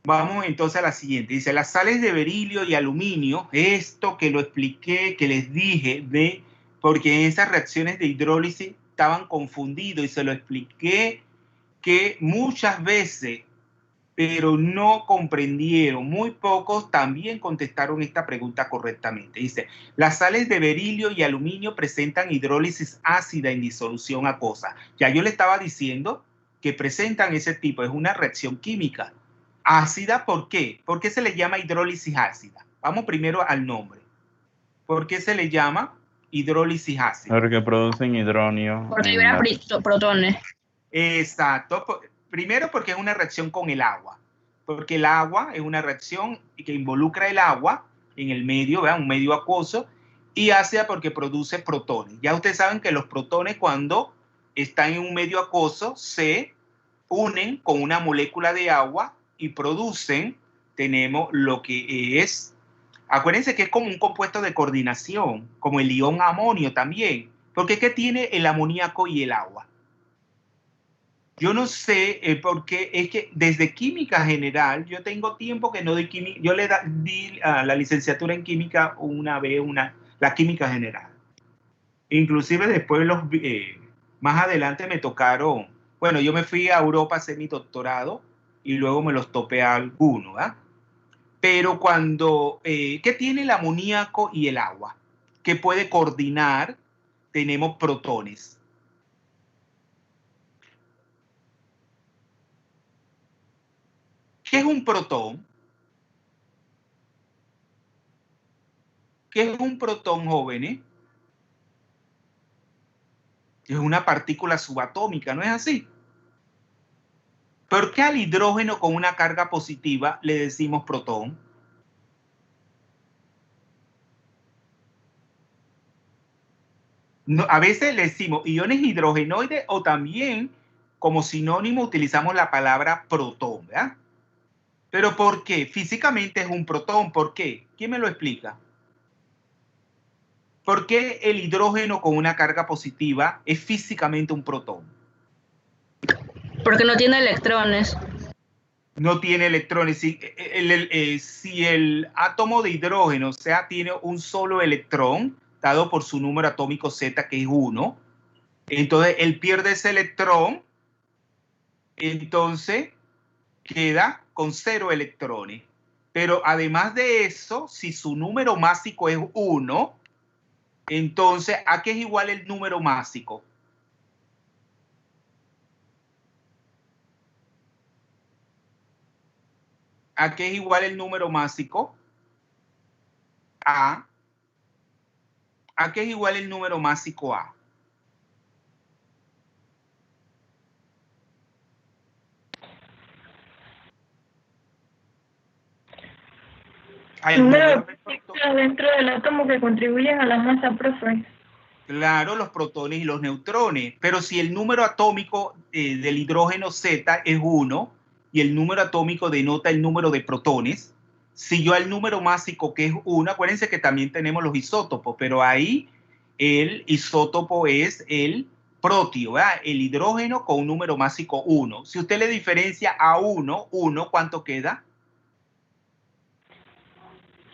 Vamos entonces a la siguiente. Dice, las sales de berilio y aluminio, esto que lo expliqué, que les dije, porque en esas reacciones de hidrólisis estaban confundidos y se lo expliqué que muchas veces, pero no comprendieron. Muy pocos también contestaron esta pregunta correctamente. Dice, las sales de berilio y aluminio presentan hidrólisis ácida en disolución acuosa. Ya yo le estaba diciendo que presentan ese tipo, es una reacción química. Ácida, ¿por qué? ¿Por qué se le llama hidrólisis ácida? Vamos primero al nombre. ¿Por qué se le llama hidrólisis ácida? Porque producen hidronio. Porque libera protones. Exacto. Primero porque es una reacción con el agua. Porque el agua es una reacción que involucra el agua en el medio, ¿verdad? Un medio acuoso. Y ácida porque produce protones. Ya ustedes saben que los protones cuando están en un medio acuoso se unen con una molécula de agua y producen, tenemos lo que es, acuérdense que es como un compuesto de coordinación, como el ion amonio también, porque ¿qué tiene el amoníaco y el agua? Yo no sé por qué, es que desde química general, yo tengo tiempo que no doy química, yo di a la licenciatura en química una vez, la química general. Inclusive después más adelante me tocaron, bueno, yo me fui a Europa a hacer mi doctorado y luego me los topé a algunos, ¿ah? Pero ¿qué tiene el amoníaco y el agua? Que puede coordinar, tenemos protones. ¿Qué es un protón? ¿Qué es un protón, jóvenes? Es una partícula subatómica, ¿no es así? ¿Por qué al hidrógeno con una carga positiva le decimos protón? No, a veces le decimos iones hidrogenoides o también como sinónimo utilizamos la palabra protón, ¿verdad? ¿Pero por qué? Físicamente es un protón, ¿por qué? ¿Quién me lo explica? ¿Por qué el hidrógeno con una carga positiva es físicamente un protón? Porque no tiene electrones. No tiene electrones. Si el átomo de hidrógeno, o sea, tiene un solo electrón, dado por su número atómico Z, que es 1, entonces él pierde ese electrón, entonces queda con 0 electrones. Pero además de eso, si su número másico es 1, entonces, ¿a qué es igual el número másico? ¿A qué es igual el número másico? ¿A qué es igual el número másico A? sustancias dentro del átomo que contribuyen a la masa, profe. Claro, los protones y los neutrones, pero si el número atómico del hidrógeno Z es 1 y el número atómico denota el número de protones, si yo al número másico que es 1, acuérdense que también tenemos los isótopos, pero ahí el isótopo es el protio, ¿verdad? El hidrógeno con un número másico 1. Si usted le diferencia a 1, ¿cuánto queda?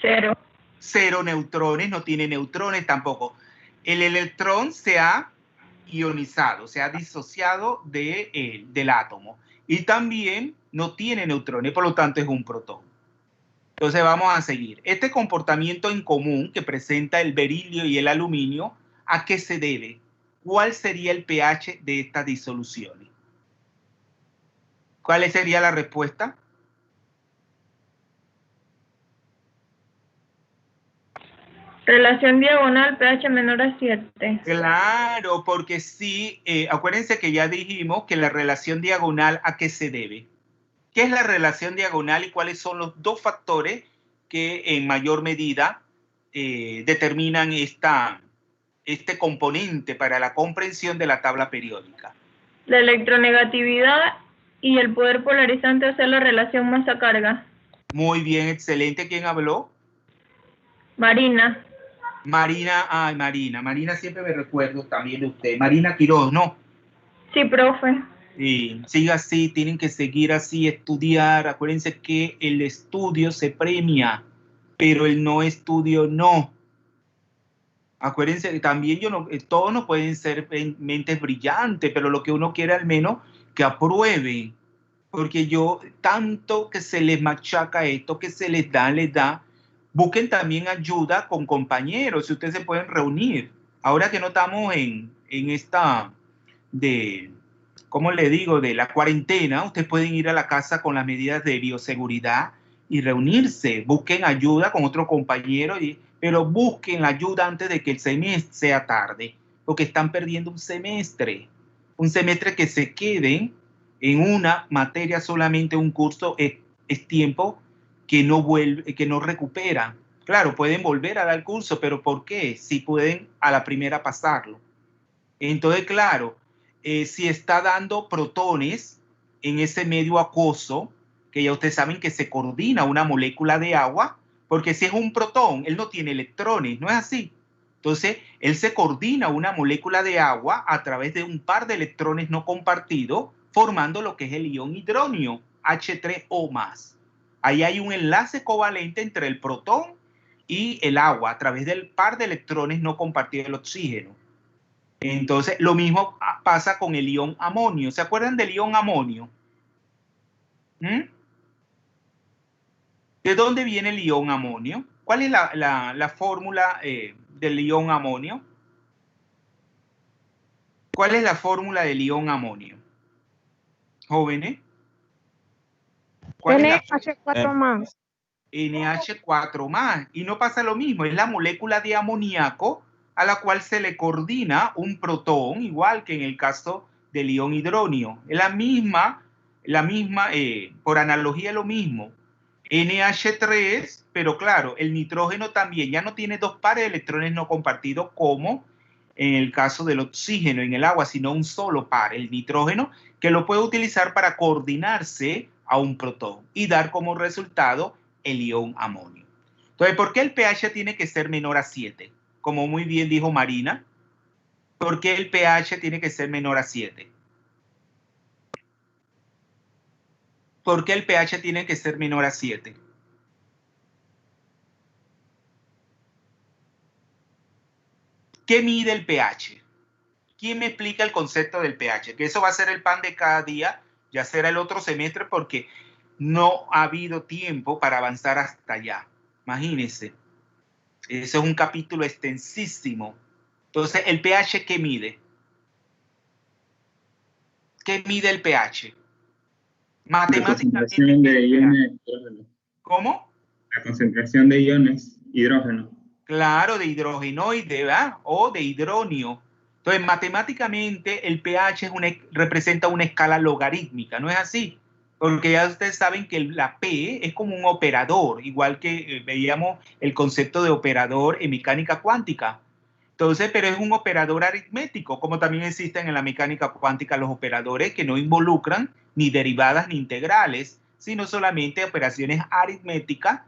0. 0 neutrones, no tiene neutrones tampoco. El electrón se ha ionizado, se ha disociado del átomo y también no tiene neutrones, por lo tanto es un protón. Entonces vamos a seguir. Este comportamiento en común que presenta el berilio y el aluminio, ¿a qué se debe? ¿Cuál sería el pH de estas disoluciones? ¿Cuál sería la respuesta? Relación diagonal pH menor a 7. Claro, porque sí, acuérdense que ya dijimos que la relación diagonal, ¿a qué se debe? ¿Qué es la relación diagonal y cuáles son los dos factores que en mayor medida determinan este componente para la comprensión de la tabla periódica? La electronegatividad y el poder polarizante, o sea, la relación masa-carga. Muy bien, excelente. ¿Quién habló? Marina. Marina, ay, Marina siempre me recuerdo también de usted. Marina Quiroz, ¿no? Sí, profe. Sí, siga así, tienen que seguir así, estudiar. Acuérdense que el estudio se premia, pero el no estudio no. Acuérdense que también todos no pueden ser mentes brillantes, pero lo que uno quiere al menos que aprueben. Porque tanto que se les machaca esto, que se les da, busquen también ayuda con compañeros, si ustedes se pueden reunir. Ahora que no estamos en esta ¿cómo le digo? De la cuarentena, ustedes pueden ir a la casa con las medidas de bioseguridad y reunirse. Busquen ayuda con otro compañero, pero busquen ayuda antes de que el semestre sea tarde, porque están perdiendo un semestre que se queden en una materia solamente un curso es tiempo que no recuperan. Claro, pueden volver a dar el curso, pero ¿por qué? Si pueden a la primera pasarlo. Entonces, claro, si está dando protones en ese medio acuoso, que ya ustedes saben que se coordina una molécula de agua, porque si es un protón, él no tiene electrones, ¿no es así? Entonces, él se coordina una molécula de agua a través de un par de electrones no compartidos, formando lo que es el ion hidronio, H3O+. Ahí hay un enlace covalente entre el protón y el agua a través del par de electrones no compartidos del oxígeno. Entonces, lo mismo pasa con el ion amonio. ¿Se acuerdan del ion amonio? ¿De dónde viene el ion amonio? ¿Cuál es la fórmula del ion amonio? ¿Cuál es la fórmula del ion amonio? Jóvenes. NH4+. NH4+. Y no pasa lo mismo, es la molécula de amoníaco a la cual se le coordina un protón, igual que en el caso del ion hidronio. Es la misma, por analogía lo mismo. NH3, pero claro, el nitrógeno también ya no tiene dos pares de electrones no compartidos como en el caso del oxígeno en el agua, sino un solo par, el nitrógeno, que lo puede utilizar para coordinarse a un protón y dar como resultado el ion amonio. Entonces, ¿por qué el pH tiene que ser menor a 7? Como muy bien dijo Marina, ¿por qué el pH tiene que ser menor a 7? ¿Por qué el pH tiene que ser menor a 7? ¿Qué mide el pH? ¿Quién me explica el concepto del pH? Que eso va a ser el pan de cada día, ya será el otro semestre porque no ha habido tiempo para avanzar hasta allá. Imagínense. Ese es un capítulo extensísimo. Entonces, ¿el pH qué mide? ¿Qué mide el pH? Matemáticamente. La concentración de iones hidrógeno. ¿Cómo? La concentración de iones hidrógeno. Claro, de hidrogenoide, ¿verdad? O de hidronio. Entonces, matemáticamente, el pH representa una escala logarítmica, ¿no es así? Porque ya ustedes saben que la P es como un operador, igual que veíamos el concepto de operador en mecánica cuántica. Entonces, pero es un operador aritmético, como también existen en la mecánica cuántica los operadores que no involucran ni derivadas ni integrales, sino solamente operaciones aritméticas.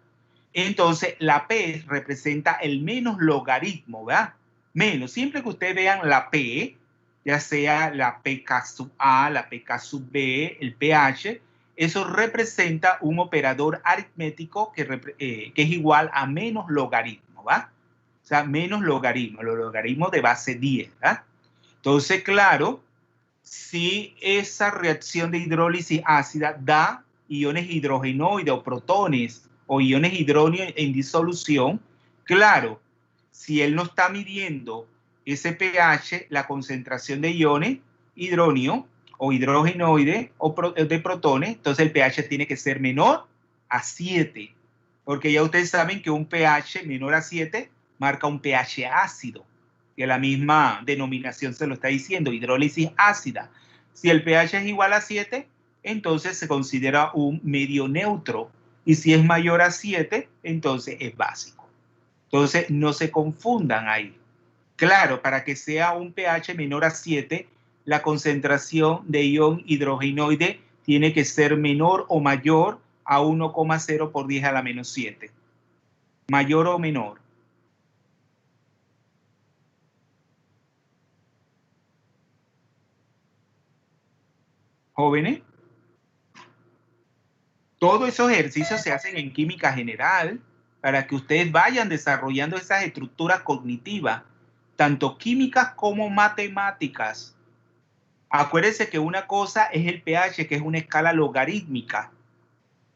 Entonces, la P representa el menos logaritmo, ¿verdad? Menos. Siempre que ustedes vean la P, ya sea la PK sub A, la PK sub B, el pH, eso representa un operador aritmético que es igual a menos logaritmo, ¿va? O sea, menos logaritmo, los logaritmos de base 10, ¿va? Entonces, claro, si esa reacción de hidrólisis ácida da iones hidrogenoides o protones o iones hidróneos en disolución, claro, si él no está midiendo ese pH, la concentración de iones hidróneo o hidrogenoides o de protones, entonces el pH tiene que ser menor a 7, porque ya ustedes saben que un pH menor a 7 marca un pH ácido, que la misma denominación se lo está diciendo, hidrólisis ácida. Si el pH es igual a 7, entonces se considera un medio neutro, y si es mayor a 7, entonces es básico. Entonces no se confundan ahí. Claro, para que sea un pH menor a 7, la concentración de ion hidrogenoide tiene que ser menor o mayor a 1,0 por 10 a la menos 7. Mayor o menor. Jóvenes, todos esos ejercicios se hacen en química general para que ustedes vayan desarrollando esas estructuras cognitivas, tanto químicas como matemáticas. Acuérdense que una cosa es el pH, que es una escala logarítmica,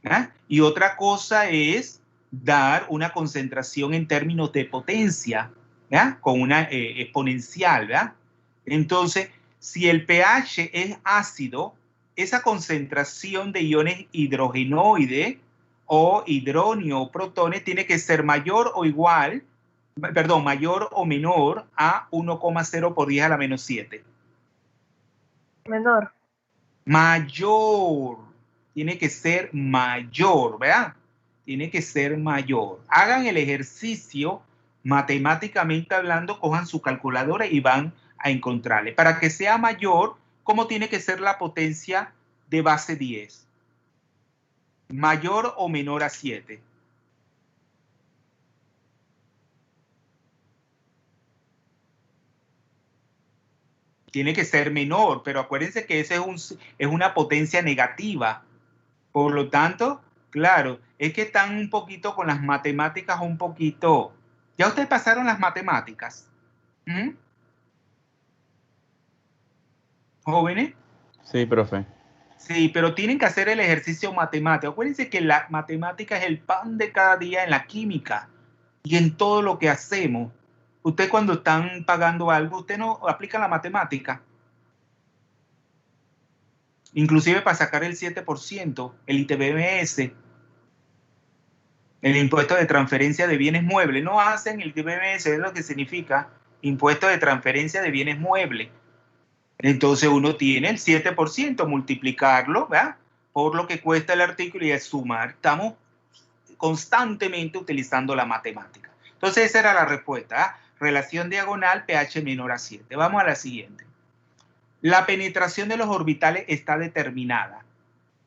¿eh? Y otra cosa es dar una concentración en términos de potencia, ¿eh? Con una exponencial, ¿verdad? Entonces, si el pH es ácido, esa concentración de iones hidrogenoides o hidróneo o protones tiene que ser mayor o igual, perdón, mayor o menor a 1,0 por 10 a la menos 7. Menor. Mayor. Tiene que ser mayor, ¿verdad? Tiene que ser mayor. Hagan el ejercicio matemáticamente hablando, cojan su calculadora y van a encontrarle. Para que sea mayor, ¿cómo tiene que ser la potencia de base 10? ¿Mayor o menor a 7? Tiene que ser menor, pero acuérdense que ese es una potencia negativa. Por lo tanto, claro, es que están un poquito con las matemáticas, un poquito. ¿Ya ustedes pasaron las matemáticas? ¿Mm? ¿Jóvenes? Sí, profe. Sí, pero tienen que hacer el ejercicio matemático. Acuérdense que la matemática es el pan de cada día en la química y en todo lo que hacemos. Usted cuando están pagando algo, usted no aplica la matemática. Inclusive para sacar el 7%, el ITBMS, el impuesto de transferencia de bienes muebles. No hacen el ITBMS, es lo que significa impuesto de transferencia de bienes muebles. Entonces uno tiene el 7%, multiplicarlo, ¿verdad?, por lo que cuesta el artículo y es sumar. Estamos constantemente utilizando la matemática. Entonces esa era la respuesta, ¿eh? Relación diagonal pH menor a 7. Vamos a la siguiente. La penetración de los orbitales está determinada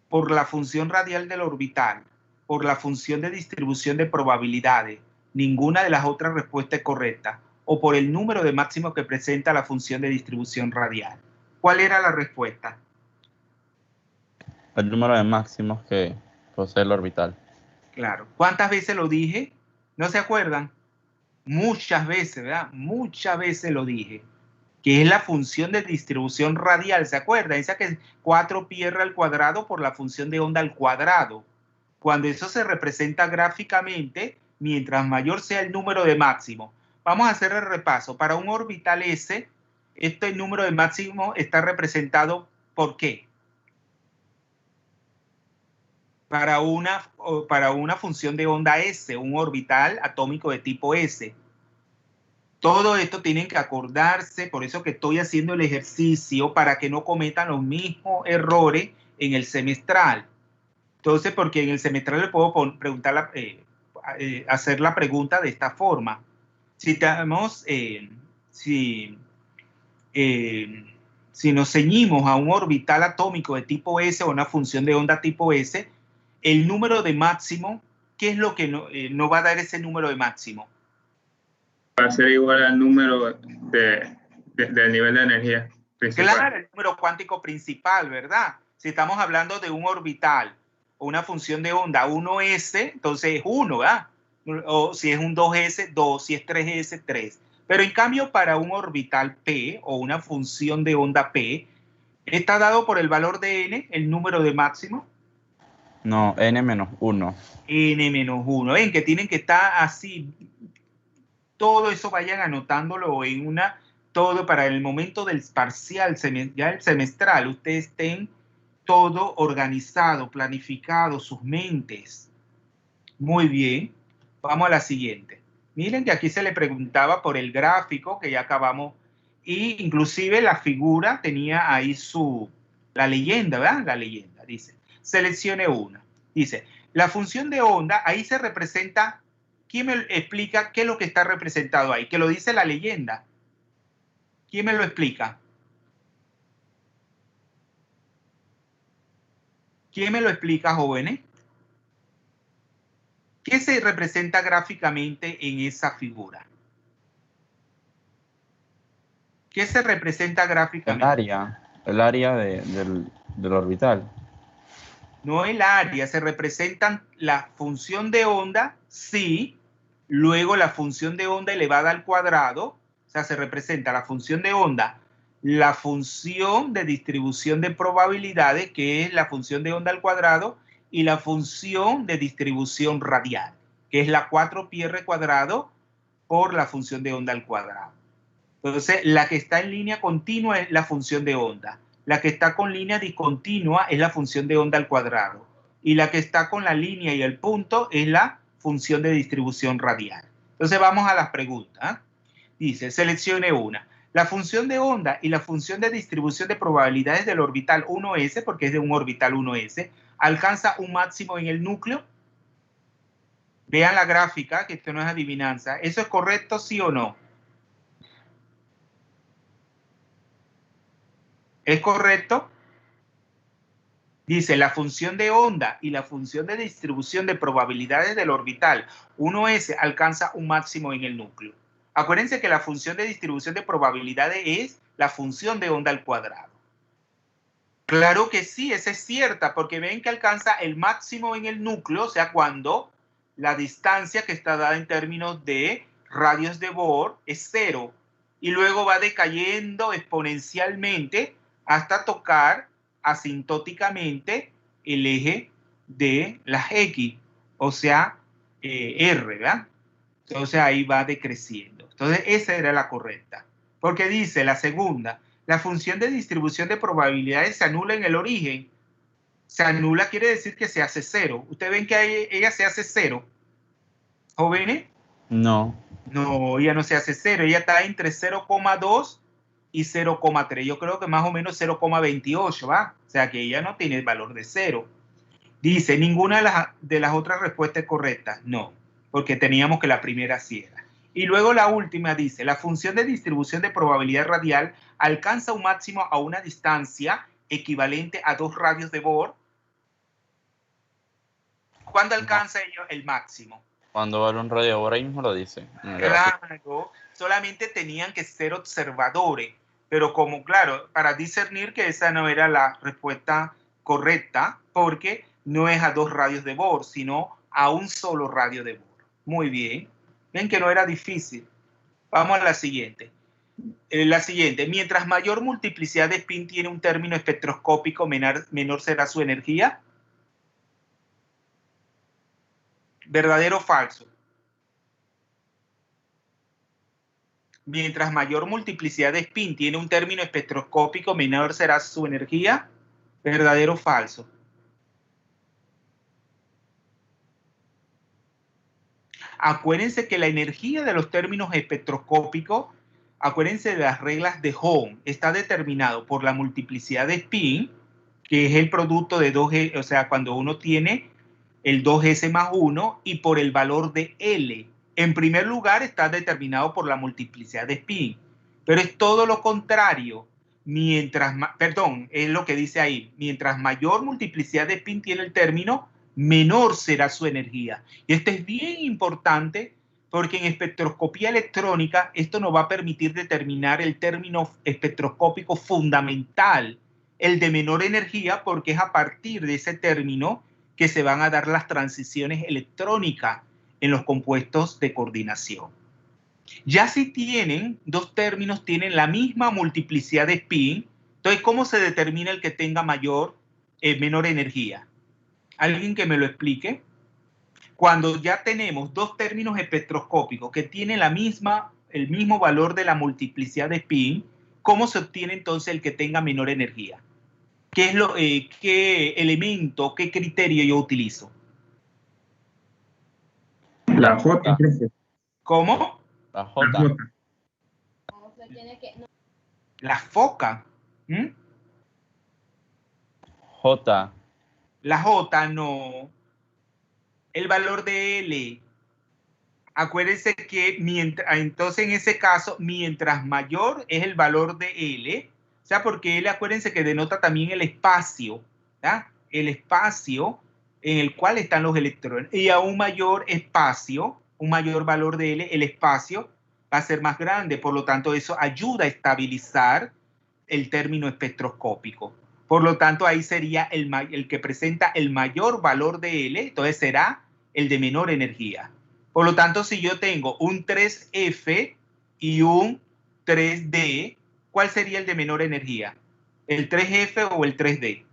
por la función radial del orbital, por la función de distribución de probabilidades, ninguna de las otras respuestas es correcta, o por el número de máximos que presenta la función de distribución radial. ¿Cuál era la respuesta? El número de máximos que posee el orbital. Claro. ¿Cuántas veces lo dije? ¿No se acuerdan? Muchas veces, ¿verdad? Muchas veces lo dije. Que es la función de distribución radial, ¿se acuerdan? Esa que es 4πr al cuadrado por la función de onda al cuadrado. Cuando eso se representa gráficamente, mientras mayor sea el número de máximo. Vamos a hacer el repaso. Para un orbital S, este número de máximo está representado ¿por qué? Para una función de onda S, un orbital atómico de tipo S. Todo esto tienen que acordarse, por eso que estoy haciendo el ejercicio para que no cometan los mismos errores en el semestral. Entonces, porque en el semestral le puedo preguntar hacer la pregunta de esta forma. Si si nos ceñimos a un orbital atómico de tipo S o una función de onda tipo S, el número de máximo, ¿qué es lo que no va a dar ese número de máximo? Va a ser igual al número del nivel de energía principal. Claro, el número cuántico principal, ¿verdad? Si estamos hablando de un orbital o una función de onda 1S, entonces es 1, ¿verdad? O si es un 2S, 2, si es 3S, 3. Pero en cambio para un orbital P o una función de onda P, ¿está dado por el valor de n, el número de máximo? No, n-1. N-1. Ven que tienen que estar así. Todo eso vayan anotándolo en una, todo para el momento del parcial, ya el semestral, ustedes estén todo organizado, planificado, sus mentes. Muy bien. Vamos a la siguiente. Miren que aquí se le preguntaba por el gráfico que ya acabamos, y inclusive la figura tenía ahí la leyenda, ¿verdad? La leyenda, dice, seleccione una. Dice, la función de onda, ahí se representa, ¿quién me explica qué es lo que está representado ahí? Que lo dice la leyenda. ¿Quién me lo explica? ¿Quién me lo explica, jóvenes? ¿Qué se representa gráficamente en esa figura? ¿Qué se representa gráficamente? El área del orbital. No el área, se representan la función de onda, sí, luego la función de onda elevada al cuadrado, o sea, se representa la función de onda, la función de distribución de probabilidades, que es la función de onda al cuadrado, y la función de distribución radial, que es la 4πr cuadrado por la función de onda al cuadrado. Entonces, la que está en línea continua es la función de onda. La que está con línea discontinua es la función de onda al cuadrado. Y la que está con la línea y el punto es la función de distribución radial. Entonces, vamos a las preguntas. Dice, seleccione una. La función de onda y la función de distribución de probabilidades del orbital 1s, porque es de un orbital 1s, alcanza un máximo en el núcleo. Vean la gráfica, que esto no es adivinanza. ¿Eso es correcto, sí o no? ¿Es correcto? Dice, la función de onda y la función de distribución de probabilidades del orbital 1s alcanza un máximo en el núcleo. Acuérdense que la función de distribución de probabilidades es la función de onda al cuadrado. Claro que sí, esa es cierta, porque ven que alcanza el máximo en el núcleo, o sea, cuando la distancia que está dada en términos de radios de Bohr es 0, y luego va decayendo exponencialmente hasta tocar asintóticamente el eje de las X, o sea, R, ¿verdad? Entonces ahí va decreciendo. Entonces esa era la correcta. Porque dice la segunda, la función de distribución de probabilidades se anula en el origen. Se anula quiere decir que se hace 0. ¿Ustedes ven que ella se hace 0? ¿Jóvenes? No. No, ella no se hace 0. Ella está entre 0,2 y 0,3. Yo creo que más o menos 0,28, ¿va? O sea que ella no tiene el valor de 0. Dice, ninguna de las otras respuestas es correcta. No, porque teníamos que la primera sí era. Y luego la última dice, la función de distribución de probabilidad radial alcanza un máximo a una distancia equivalente a 2 radios de Bohr. ¿Cuándo alcanza ello el máximo? Cuando vale un radio de Bohr, ahí mismo lo dice. Claro, solamente tenían que ser observadores, pero como, claro, para discernir que esa no era la respuesta correcta, porque no es a 2 radios de Bohr, sino a un solo radio de Bohr. Muy bien. Ven que no era difícil. Vamos a la siguiente. La siguiente. Mientras mayor multiplicidad de spin tiene un término espectroscópico, menor será su energía. ¿Verdadero o falso? Mientras mayor multiplicidad de spin tiene un término espectroscópico, menor será su energía. ¿Verdadero o falso? Acuérdense que la energía de los términos espectroscópicos, acuérdense de las reglas de Ohm, está determinado por la multiplicidad de spin que es el producto de 2, o sea, cuando uno tiene el 2s más 1 y por el valor de L. En primer lugar está determinado por la multiplicidad de spin, pero es todo lo contrario. Es lo que dice ahí, mientras mayor multiplicidad de spin tiene el término, menor será su energía. Y esto es bien importante porque en espectroscopía electrónica esto nos va a permitir determinar el término espectroscópico fundamental, el de menor energía, porque es a partir de ese término que se van a dar las transiciones electrónicas en los compuestos de coordinación. Ya si tienen dos términos, tienen la misma multiplicidad de spin, entonces, ¿cómo se determina el que tenga menor energía? ¿Alguien que me lo explique? Cuando ya tenemos dos términos espectroscópicos que tienen el mismo valor de la multiplicidad de spin, ¿cómo se obtiene entonces el que tenga menor energía? ¿Qué elemento, qué criterio yo utilizo? La J, profe. ¿Cómo? La La J. J. La foca. ¿Mm? J. La J no. El valor de L. Acuérdense que entonces en ese caso, mientras mayor es el valor de L, o sea, porque L, acuérdense que denota también el espacio, ¿ya? El espacio en el cual están los electrones. Y a un mayor espacio, un mayor valor de L, el espacio va a ser más grande. Por lo tanto, eso ayuda a estabilizar el término espectroscópico. Por lo tanto, ahí sería el que presenta el mayor valor de L, entonces será el de menor energía. Por lo tanto, si yo tengo un 3F y un 3D, ¿cuál sería el de menor energía? ¿El 3F o el 3D?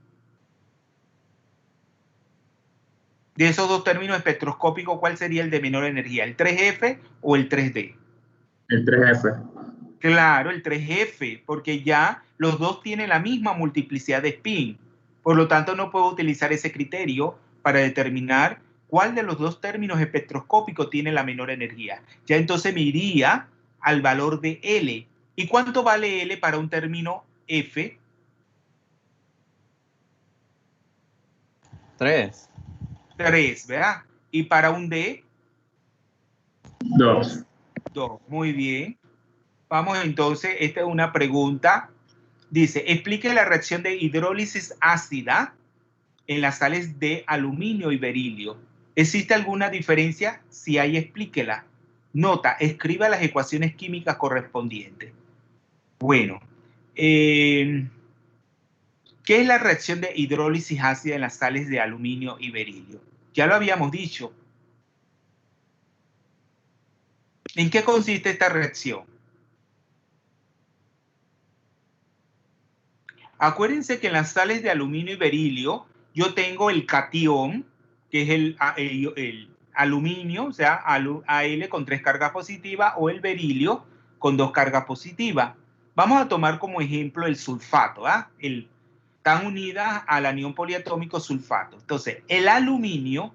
De esos dos términos espectroscópicos, ¿cuál sería el de menor energía? ¿El 3F o el 3D? El 3F. Claro, el 3F, porque ya los dos tienen la misma multiplicidad de spin. Por lo tanto, no puedo utilizar ese criterio para determinar cuál de los dos términos espectroscópicos tiene la menor energía. Ya entonces me iría al valor de L. ¿Y cuánto vale L para un término F? 3. 3, ¿verdad? ¿Y para un D? 2. 2. Muy bien. Vamos entonces, esta es una pregunta. Dice, explique la reacción de hidrólisis ácida en las sales de aluminio y berilio. ¿Existe alguna diferencia? Si hay, explíquela. Nota, escriba las ecuaciones químicas correspondientes. Bueno, ¿qué es la reacción de hidrólisis ácida en las sales de aluminio y berilio? Ya lo habíamos dicho. ¿En qué consiste esta reacción? Acuérdense que en las sales de aluminio y berilio yo tengo el catión, que es el aluminio, o sea, Al con 3 cargas positivas, o el berilio con 2 cargas positivas. Vamos a tomar como ejemplo el sulfato, ¿ah? Están unidas al anión poliatómico sulfato. Entonces, el aluminio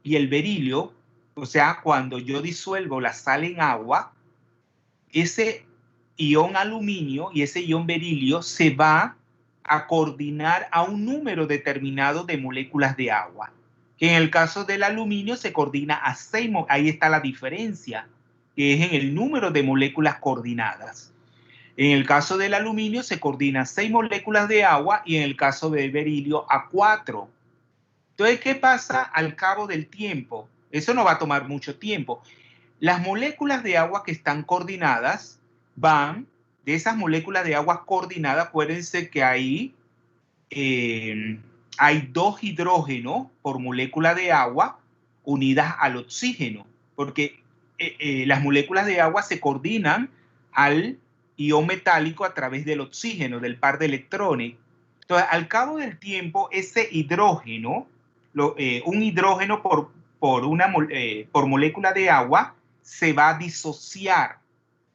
y el berilio, o sea, cuando yo disuelvo la sal en agua, ese ion aluminio y ese ion berilio se va a coordinar a un número determinado de moléculas de agua, que en el caso del aluminio se coordina a 6, ahí está la diferencia, que es en el número de moléculas coordinadas. En el caso del aluminio se coordina a 6 moléculas de agua y en el caso del berilio a 4. Entonces, ¿qué pasa al cabo del tiempo? Eso no va a tomar mucho tiempo. Las moléculas de agua que están coordinadas van, de esas moléculas de agua coordinadas, acuérdense que ahí hay 2 hidrógenos por molécula de agua unidas al oxígeno, porque las moléculas de agua se coordinan al ion metálico a través del oxígeno, del par de electrones. Entonces, al cabo del tiempo, ese hidrógeno, un hidrógeno por molécula de agua, se va a disociar.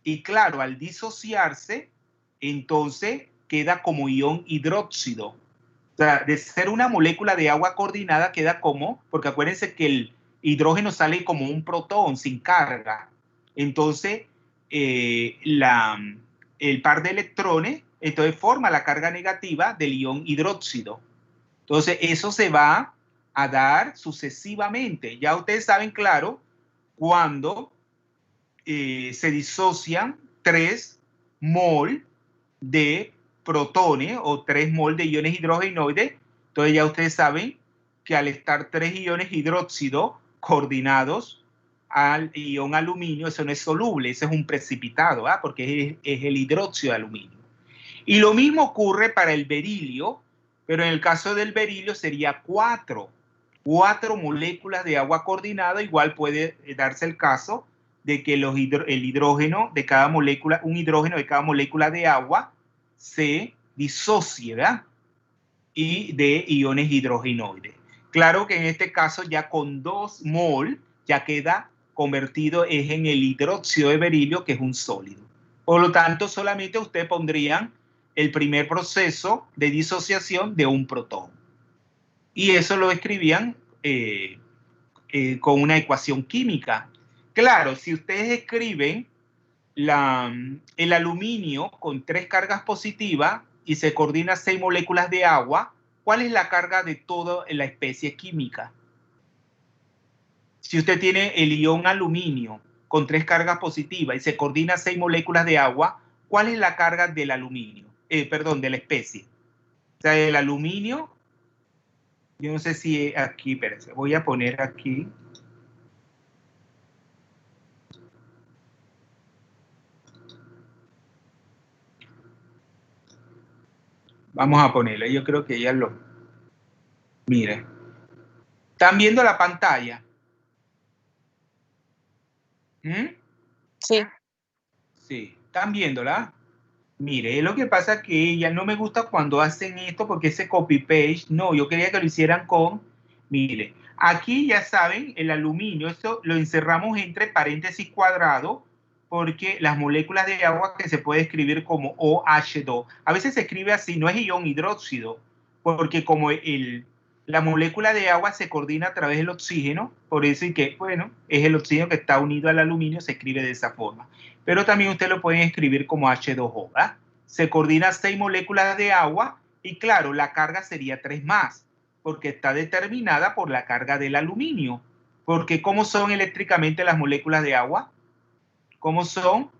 Y claro, al disociarse, entonces queda como ion hidróxido. O sea, de ser una molécula de agua coordinada, queda como, porque acuérdense que el hidrógeno sale como un protón sin carga. Entonces, el par de electrones, entonces forma la carga negativa del ion hidróxido. Entonces, eso se va a dar sucesivamente. Ya ustedes saben, claro, cuando se disocian 3 mol de protones o 3 mol de iones hidrogenoides. Entonces ya ustedes saben que al estar 3 iones hidróxido coordinados al ion aluminio, eso no es soluble, eso es un precipitado, ¿ah? Porque es el hidróxido de aluminio. Y lo mismo ocurre para el berilio, pero en el caso del berilio sería 4 moléculas de agua coordinada. Igual puede darse el caso de que el hidrógeno de cada molécula, un hidrógeno de cada molécula de agua se disocie, ¿verdad? Y de iones hidrogenoides. Claro que en este caso ya con 2 mol ya queda convertido en el hidróxido de berilio, que es un sólido. Por lo tanto, solamente ustedes pondrían el primer proceso de disociación de un protón. Y eso lo escribían con una ecuación química. Claro, si ustedes escriben el aluminio con 3 cargas positivas y se coordina 6 moléculas de agua, ¿cuál es la carga de toda la especie química? Si usted tiene el ion aluminio con 3 cargas positivas y se coordina 6 moléculas de agua, ¿cuál es la carga del aluminio? De la especie. O sea, el aluminio, yo no sé si aquí, espérense, voy a poner aquí. Vamos a ponerle, yo creo que ya lo... Miren. ¿Están viendo la pantalla? ¿Mm? Sí. Sí, ¿están viéndola? Mire, lo que pasa es que ya no me gusta cuando hacen esto porque ese copy-paste, no, yo quería que lo hicieran con... Mire, aquí ya saben, el aluminio, esto lo encerramos entre paréntesis cuadrado porque las moléculas de agua que se puede escribir como OH2. A veces se escribe así, no es ion hidróxido, porque como la molécula de agua se coordina a través del oxígeno, por eso y que, bueno, es el oxígeno que está unido al aluminio, se escribe de esa forma. Pero también ustedes lo pueden escribir como H2O, ¿verdad? Se coordina 6 moléculas de agua y claro, la carga sería 3 más, porque está determinada por la carga del aluminio. Porque ¿cómo son eléctricamente las moléculas de agua? ¿Cómo son?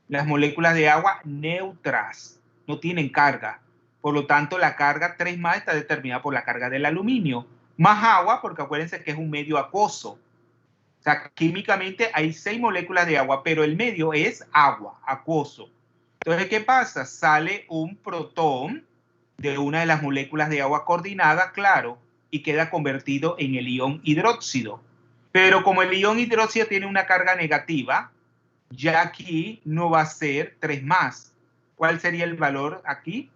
Las moléculas de agua neutras, no tienen carga. Por lo tanto, la carga 3 más está determinada por la carga del aluminio. Más agua, porque acuérdense que es un medio acuoso. O sea, químicamente hay 6 moléculas de agua, pero el medio es agua, acuoso. Entonces, ¿qué pasa? Sale un protón de una de las moléculas de agua coordinada, claro, y queda convertido en el ion hidróxido. Pero como el ion hidróxido tiene una carga negativa, ya aquí no va a ser 3 más. ¿Cuál sería el valor aquí?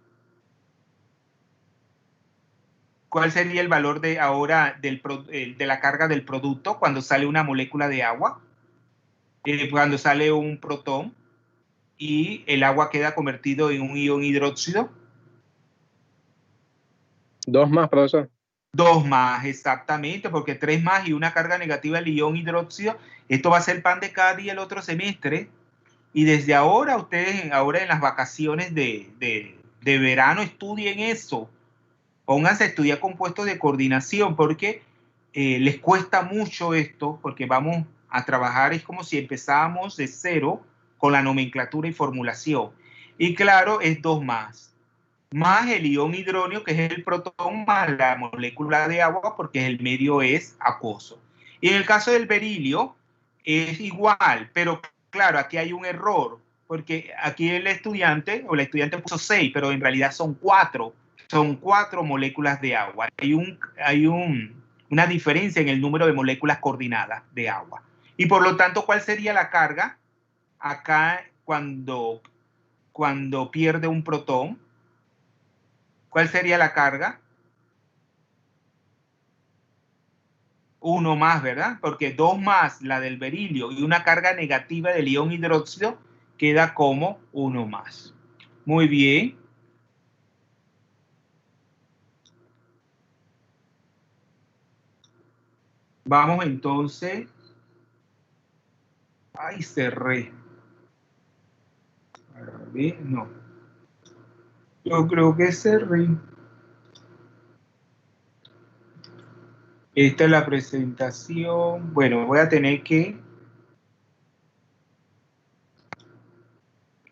¿Cuál sería el valor de ahora de la carga del producto cuando sale una molécula de agua? Cuando sale un protón y el agua queda convertido en un ion hidróxido. 2 más, profesor. 2 más, exactamente, porque 3 más y una carga negativa del ion hidróxido, esto va a ser pan de cada día el otro semestre. Y desde ahora, ustedes, ahora en las vacaciones de verano, estudien eso. Pónganse a estudiar compuestos de coordinación, porque les cuesta mucho esto, porque vamos a trabajar, es como si empezáramos de cero con la nomenclatura y formulación. Y claro, es 2 más el ion hidróneo, que es el protón, más la molécula de agua, porque el medio es acuoso. Y en el caso del berilio, es igual, pero claro, aquí hay un error, porque aquí el estudiante, o la estudiante puso 6, pero en realidad son 4. Son 4 moléculas de agua. Hay una diferencia en el número de moléculas coordinadas de agua. Y por lo tanto, ¿cuál sería la carga acá cuando pierde un protón? ¿Cuál sería la carga? 1 más, ¿verdad? Porque 2 más la del berilio y una carga negativa del ion hidróxido queda como 1 más. Muy bien. Vamos entonces. Ay, cerré. A ver, no. Yo creo que cerré. Esta es la presentación. Bueno, voy a tener que...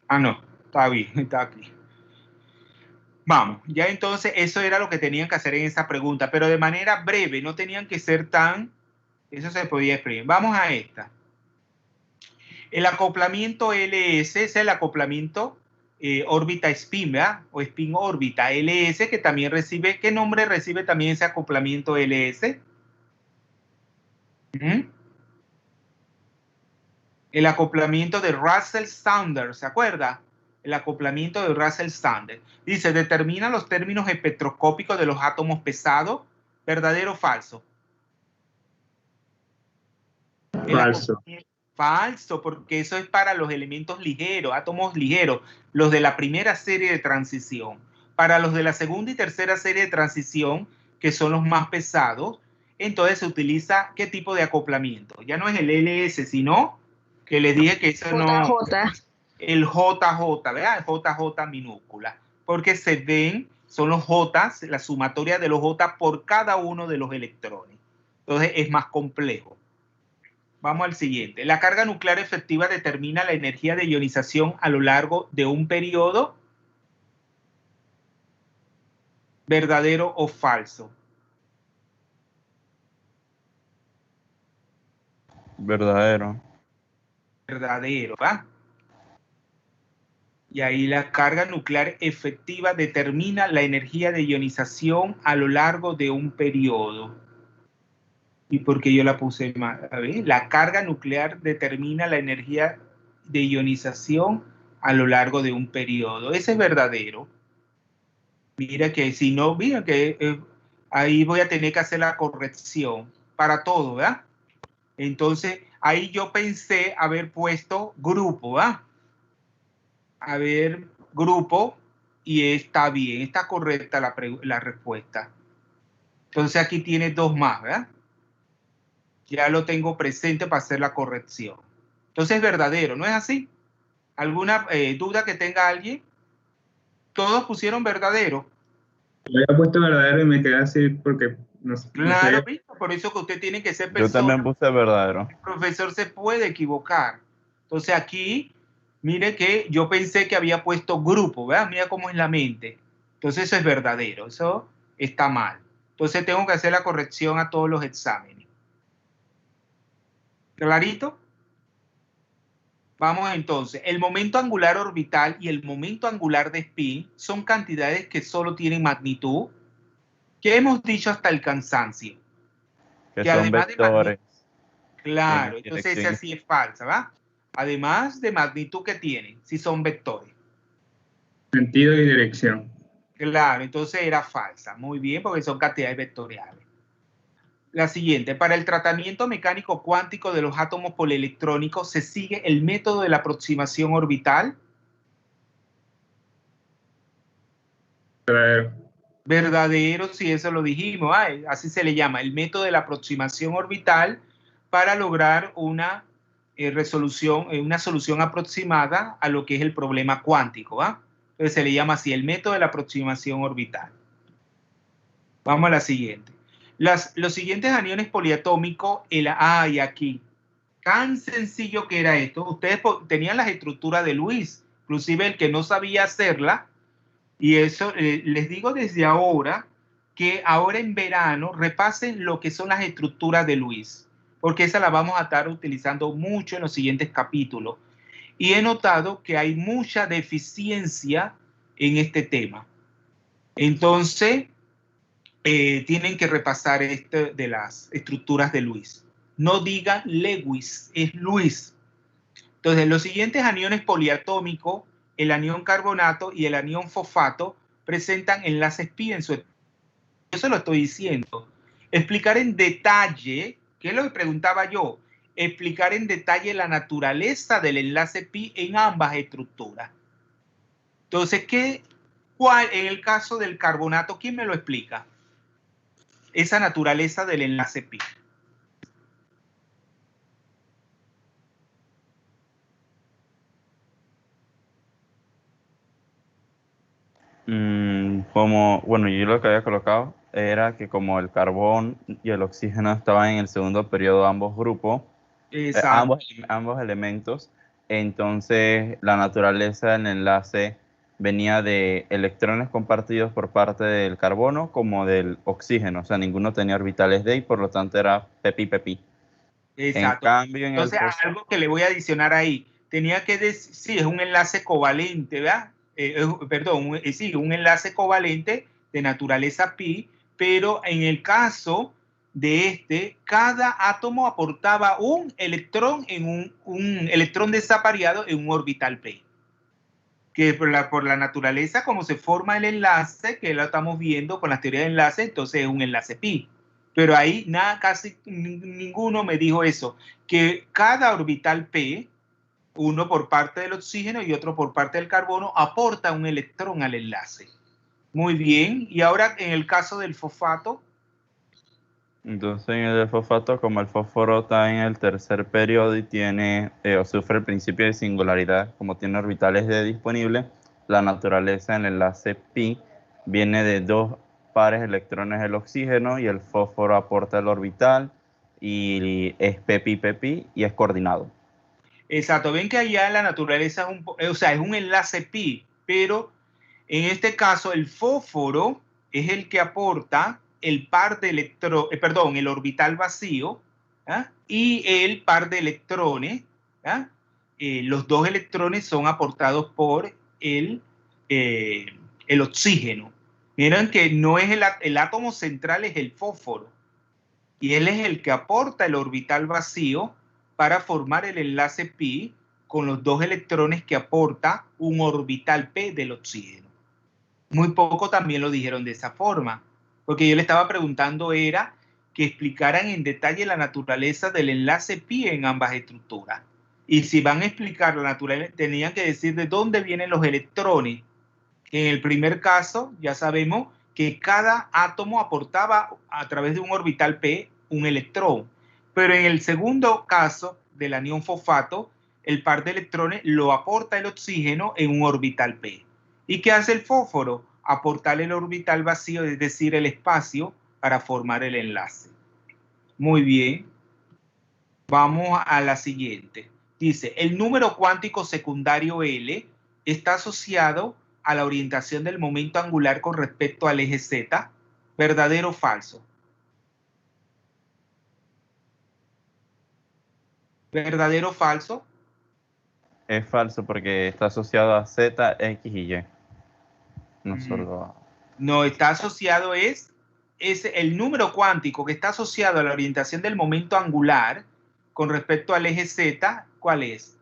Ah, no, está bien, está aquí. Vamos, ya entonces eso era lo que tenían que hacer en esa pregunta, pero de manera breve, no tenían que ser tan... Eso se podía exprimir. Vamos a esta. El acoplamiento LS es el acoplamiento órbita spin, ¿verdad? O spin órbita LS, que también recibe, ¿qué nombre recibe también ese acoplamiento LS? ¿Mm? El acoplamiento de Russell-Saunders, ¿se acuerda? El acoplamiento de Russell-Saunders. Dice, determina los términos espectroscópicos de los átomos pesados, ¿verdadero o falso? Falso. Falso, porque eso es para los elementos ligeros, átomos ligeros, los de la primera serie de transición. Para los de la segunda y tercera serie de transición, que son los más pesados, entonces se utiliza ¿qué tipo de acoplamiento? Ya no es el LS, sino que les dije que eso no... JJ. El JJ, ¿verdad? El JJ minúscula, porque se ven, son los J, la sumatoria de los J por cada uno de los electrones. Entonces es más complejo. Vamos al siguiente. La carga nuclear efectiva determina la energía de ionización a lo largo de un periodo. ¿Verdadero o falso? Verdadero. Verdadero, ¿va? Y ahí la carga nuclear efectiva determina la energía de ionización a lo largo de un periodo. ¿Y por qué yo la puse mal? A ver, la carga nuclear determina la energía de ionización a lo largo de un periodo. Ese es verdadero. Mira que si no, mira que ahí voy a tener que hacer la corrección para todo, ¿verdad? Entonces, ahí yo pensé haber puesto grupo, ¿verdad? A ver, grupo, y está bien, está correcta la respuesta. Entonces aquí tiene dos más, ¿verdad? Ya lo tengo presente para hacer la corrección. Entonces es verdadero, ¿no es así? ¿Alguna duda que tenga alguien? Todos pusieron verdadero. Yo había puesto verdadero y me quedé así porque no Claro, sé. ¿viste? Por eso que usted tiene que ser Yo también persona. puse verdadero. El profesor se puede equivocar. Entonces aquí, mire que yo pensé que había puesto grupo, ¿verdad? Mira cómo es la mente. Entonces eso es verdadero, eso está mal. Entonces tengo que hacer la corrección a todos los exámenes. ¿Clarito? Vamos entonces. El momento angular orbital y el momento angular de spin son cantidades que solo tienen magnitud. ¿Qué hemos dicho hasta el cansancio? Que Que son además de magnitud, vectores. claro, Tienen entonces esa dirección. sí es falsa, ¿va? Además de magnitud que tienen, si son vectores. Sentido y dirección. Claro, entonces era falsa. Muy bien, porque son cantidades vectoriales. La siguiente, para el tratamiento mecánico cuántico de los átomos polielectrónicos se sigue el método de la aproximación orbital. Verdadero. Verdadero, si eso lo dijimos, así se le llama, el método de la aproximación orbital para lograr una resolución, una solución aproximada a lo que es el problema cuántico, ¿va? Entonces se le llama así el método de la aproximación orbital. Vamos a la siguiente. Los siguientes aniones poliatómicos, y aquí, tan sencillo que era esto, ustedes tenían las estructuras de Luis, inclusive el que no sabía hacerla, y eso les digo desde ahora, que ahora en verano repasen lo que son las estructuras de Luis, porque esa la vamos a estar utilizando mucho en los siguientes capítulos. Y he notado que hay mucha deficiencia en este tema. Entonces, tienen que repasar este de las estructuras de Luis. No digan Lewis, es Luis. Entonces, los siguientes aniones poliatómicos, el anión carbonato y el anión fosfato, presentan enlaces pi en su... Eso lo estoy diciendo. Explicar en detalle, ¿qué es lo que preguntaba yo? Explicar en detalle la naturaleza del enlace pi en ambas estructuras. Entonces, ¿cuál en el caso del carbonato, quién me lo explica? Esa naturaleza del enlace pi. Como, bueno, yo lo que había colocado era que como el carbón y el oxígeno estaban en el segundo periodo, ambos grupos, Exacto. ambos elementos, entonces la naturaleza del enlace venía de electrones compartidos por parte del carbono como del oxígeno, o sea, ninguno tenía orbitales D y por lo tanto era pepi. En Exacto. cambio, en el Entonces, algo que le voy a adicionar ahí, tenía que decir, sí, es un enlace covalente, ¿verdad? Perdón, sí, un enlace covalente de naturaleza pi, pero en el caso de cada átomo aportaba un electrón en un electrón desapareado en un orbital p. Que por la naturaleza, como se forma el enlace, que lo estamos viendo con la teoría de enlace, entonces es un enlace pi. Pero ahí nada, casi ninguno me dijo eso, que cada orbital p, uno por parte del oxígeno y otro por parte del carbono, aporta un electrón al enlace. Muy bien, y ahora en el caso del fosfato. Entonces, en el fosfato, como el fósforo está en el tercer periodo y tiene o sufre el principio de singularidad, como tiene orbitales D disponibles, la naturaleza en el enlace pi viene de dos pares de electrones del oxígeno y el fósforo aporta el orbital y es pp y es coordinado. Exacto, ven que allá la naturaleza es un enlace pi, pero en este caso el fósforo es el que aporta el par de electrones, perdón, el orbital vacío, ¿ah? Y el par de electrones, ¿ah? Los dos electrones son aportados por el oxígeno. Miren que no es el átomo central, es el fósforo, y él es el que aporta el orbital vacío para formar el enlace pi con los dos electrones que aporta un orbital p del oxígeno. Muy poco también lo dijeron de esa forma, porque yo le estaba preguntando era que explicaran en detalle la naturaleza del enlace pi en ambas estructuras. Y si van a explicar la naturaleza, tenían que decir de dónde vienen los electrones. En el primer caso, ya sabemos que cada átomo aportaba a través de un orbital p un electrón. Pero en el segundo caso del anión fosfato, el par de electrones lo aporta el oxígeno en un orbital p. ¿Y qué hace el fósforo? Aportar el orbital vacío, es decir, el espacio, para formar el enlace. Muy bien. Vamos a la siguiente. Dice, el número cuántico secundario L está asociado a la orientación del momento angular con respecto al eje Z. ¿Verdadero o falso? ¿Verdadero o falso? Es falso porque está asociado a Z, X y Y. No solo a... No, está asociado es el número cuántico que está asociado a la orientación del momento angular con respecto al eje Z. ¿Cuál es?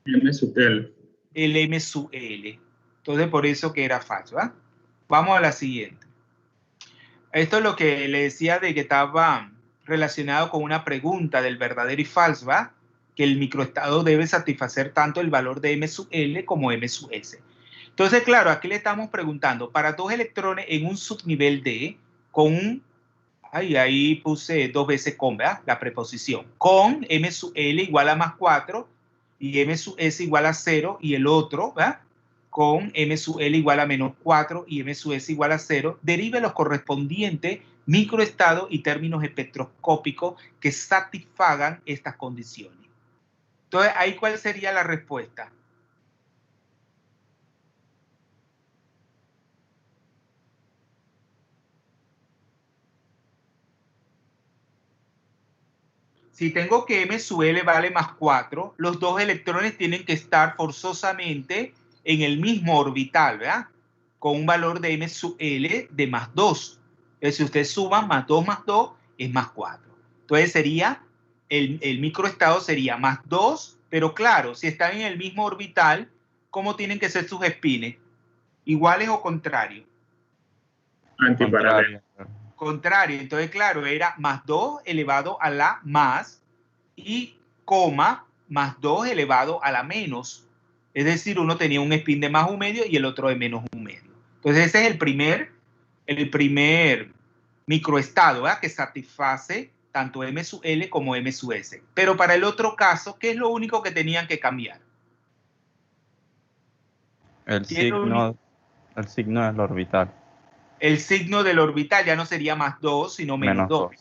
M sub L. El M sub L. Entonces, por eso que era falso. ¿Eh? Vamos a la siguiente. Esto es lo que le decía de que estaba relacionado con una pregunta del verdadero y falso, ¿va? Que el microestado debe satisfacer tanto el valor de M sub L como M sub S. Entonces, claro, aquí le estamos preguntando, para dos electrones en un subnivel D, con un, ahí puse dos veces con, ¿verdad? La preposición, con M sub L igual a más 4 y M sub S igual a 0 y el otro, ¿verdad? Con M sub L igual a menos 4 y M sub S igual a 0, derive los correspondientes microestados y términos espectroscópicos que satisfagan estas condiciones. Entonces, ahí ¿cuál sería la respuesta? Si tengo que M sub L vale más 4, los dos electrones tienen que estar forzosamente en el mismo orbital, ¿verdad? Con un valor de M sub L de más 2. Entonces, si ustedes suman más 2 es más 4. Entonces sería, el microestado sería más 2, pero claro, si están en el mismo orbital, ¿cómo tienen que ser sus espines? ¿Iguales o contrarios? Antiparalelo. Contrario, entonces claro, era más 2 elevado a la más y coma más 2 elevado a la menos. Es decir, uno tenía un spin de más 1/2 y el otro de menos 1/2. Entonces ese es el primer microestado, ¿verdad? Que satisface tanto M sub L como M sub S. Pero para el otro caso, ¿qué es lo único que tenían que cambiar? El signo del orbital. El signo del orbital ya no sería más 2, sino menos 2.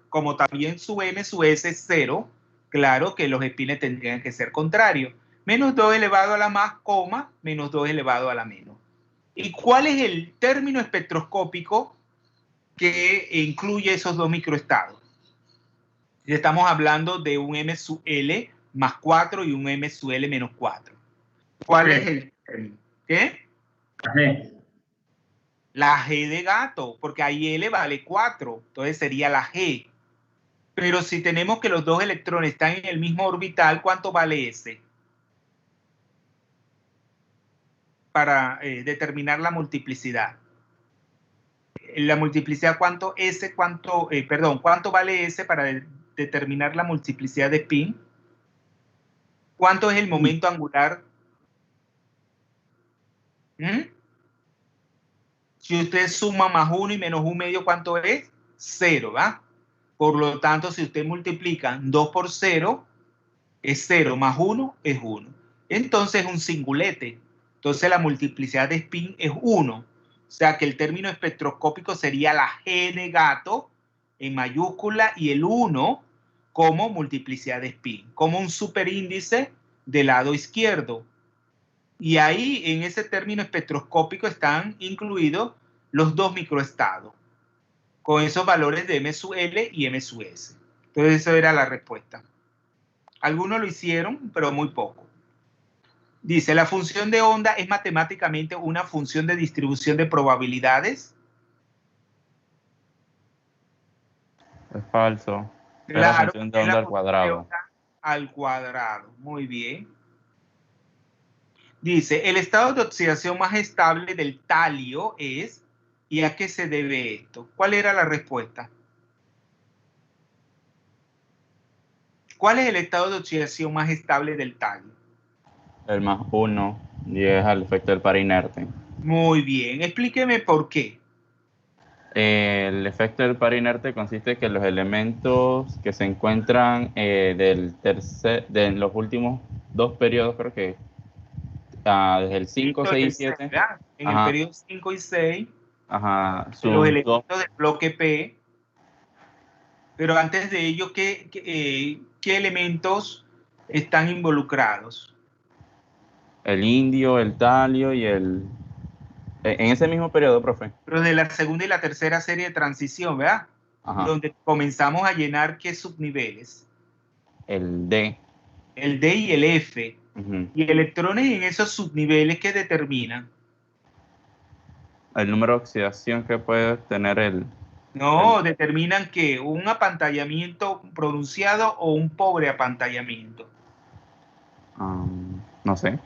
Como también su m, su s es 0, claro que los espines tendrían que ser contrarios. Menos 2 elevado a la más, coma, menos 2 elevado a la menos. ¿Y cuál es el término espectroscópico que incluye esos dos microestados? Estamos hablando de un m sub L más 4 y un m sub L menos 4. ¿Cuál es el término? ¿Qué? La G de gato, porque ahí L vale 4, entonces sería la G. Pero si tenemos que los dos electrones están en el mismo orbital, ¿cuánto vale S? Para determinar la multiplicidad. La multiplicidad, ¿cuánto vale S para determinar la multiplicidad de spin? ¿Cuánto es el momento angular? Si usted suma más 1 y menos 1 medio, ¿cuánto es? 0, ¿va? Por lo tanto, si usted multiplica 2 por 0, es 0, más 1 es 1. Entonces es un singulete. Entonces la multiplicidad de spin es 1. O sea que el término espectroscópico sería la G de gato en mayúscula y el 1 como multiplicidad de spin, como un superíndice del lado izquierdo. Y ahí en ese término espectroscópico están incluidos los dos microestados, con esos valores de m sub L y m sub S. Entonces eso era la respuesta. Algunos lo hicieron, pero muy poco. Dice, ¿la función de onda es matemáticamente una función de distribución de probabilidades? Es falso. Claro, es la función de onda al cuadrado. Al cuadrado, muy bien. Dice, el estado de oxidación más estable del talio es, ¿y a qué se debe esto? ¿Cuál era la respuesta? ¿Cuál es el estado de oxidación más estable del talio? El más 1 y es al efecto del par inerte. Muy bien, explíqueme por qué. El efecto del par inerte consiste en que los elementos que se encuentran de los últimos dos periodos, creo que desde el 5, 6 y 7. En el periodo 5 y 6, los elementos del bloque P. Pero antes de ello, ¿qué elementos están involucrados? El indio, el talio y el... En ese mismo periodo, profe. Pero de la segunda y la tercera serie de transición, ¿verdad? Donde comenzamos a llenar ¿qué subniveles? El D. El D y el F. Y electrones en esos subniveles que determinan. El número de oxidación que puede tener el... No, determinan que un apantallamiento pronunciado o un pobre apantallamiento. No sé.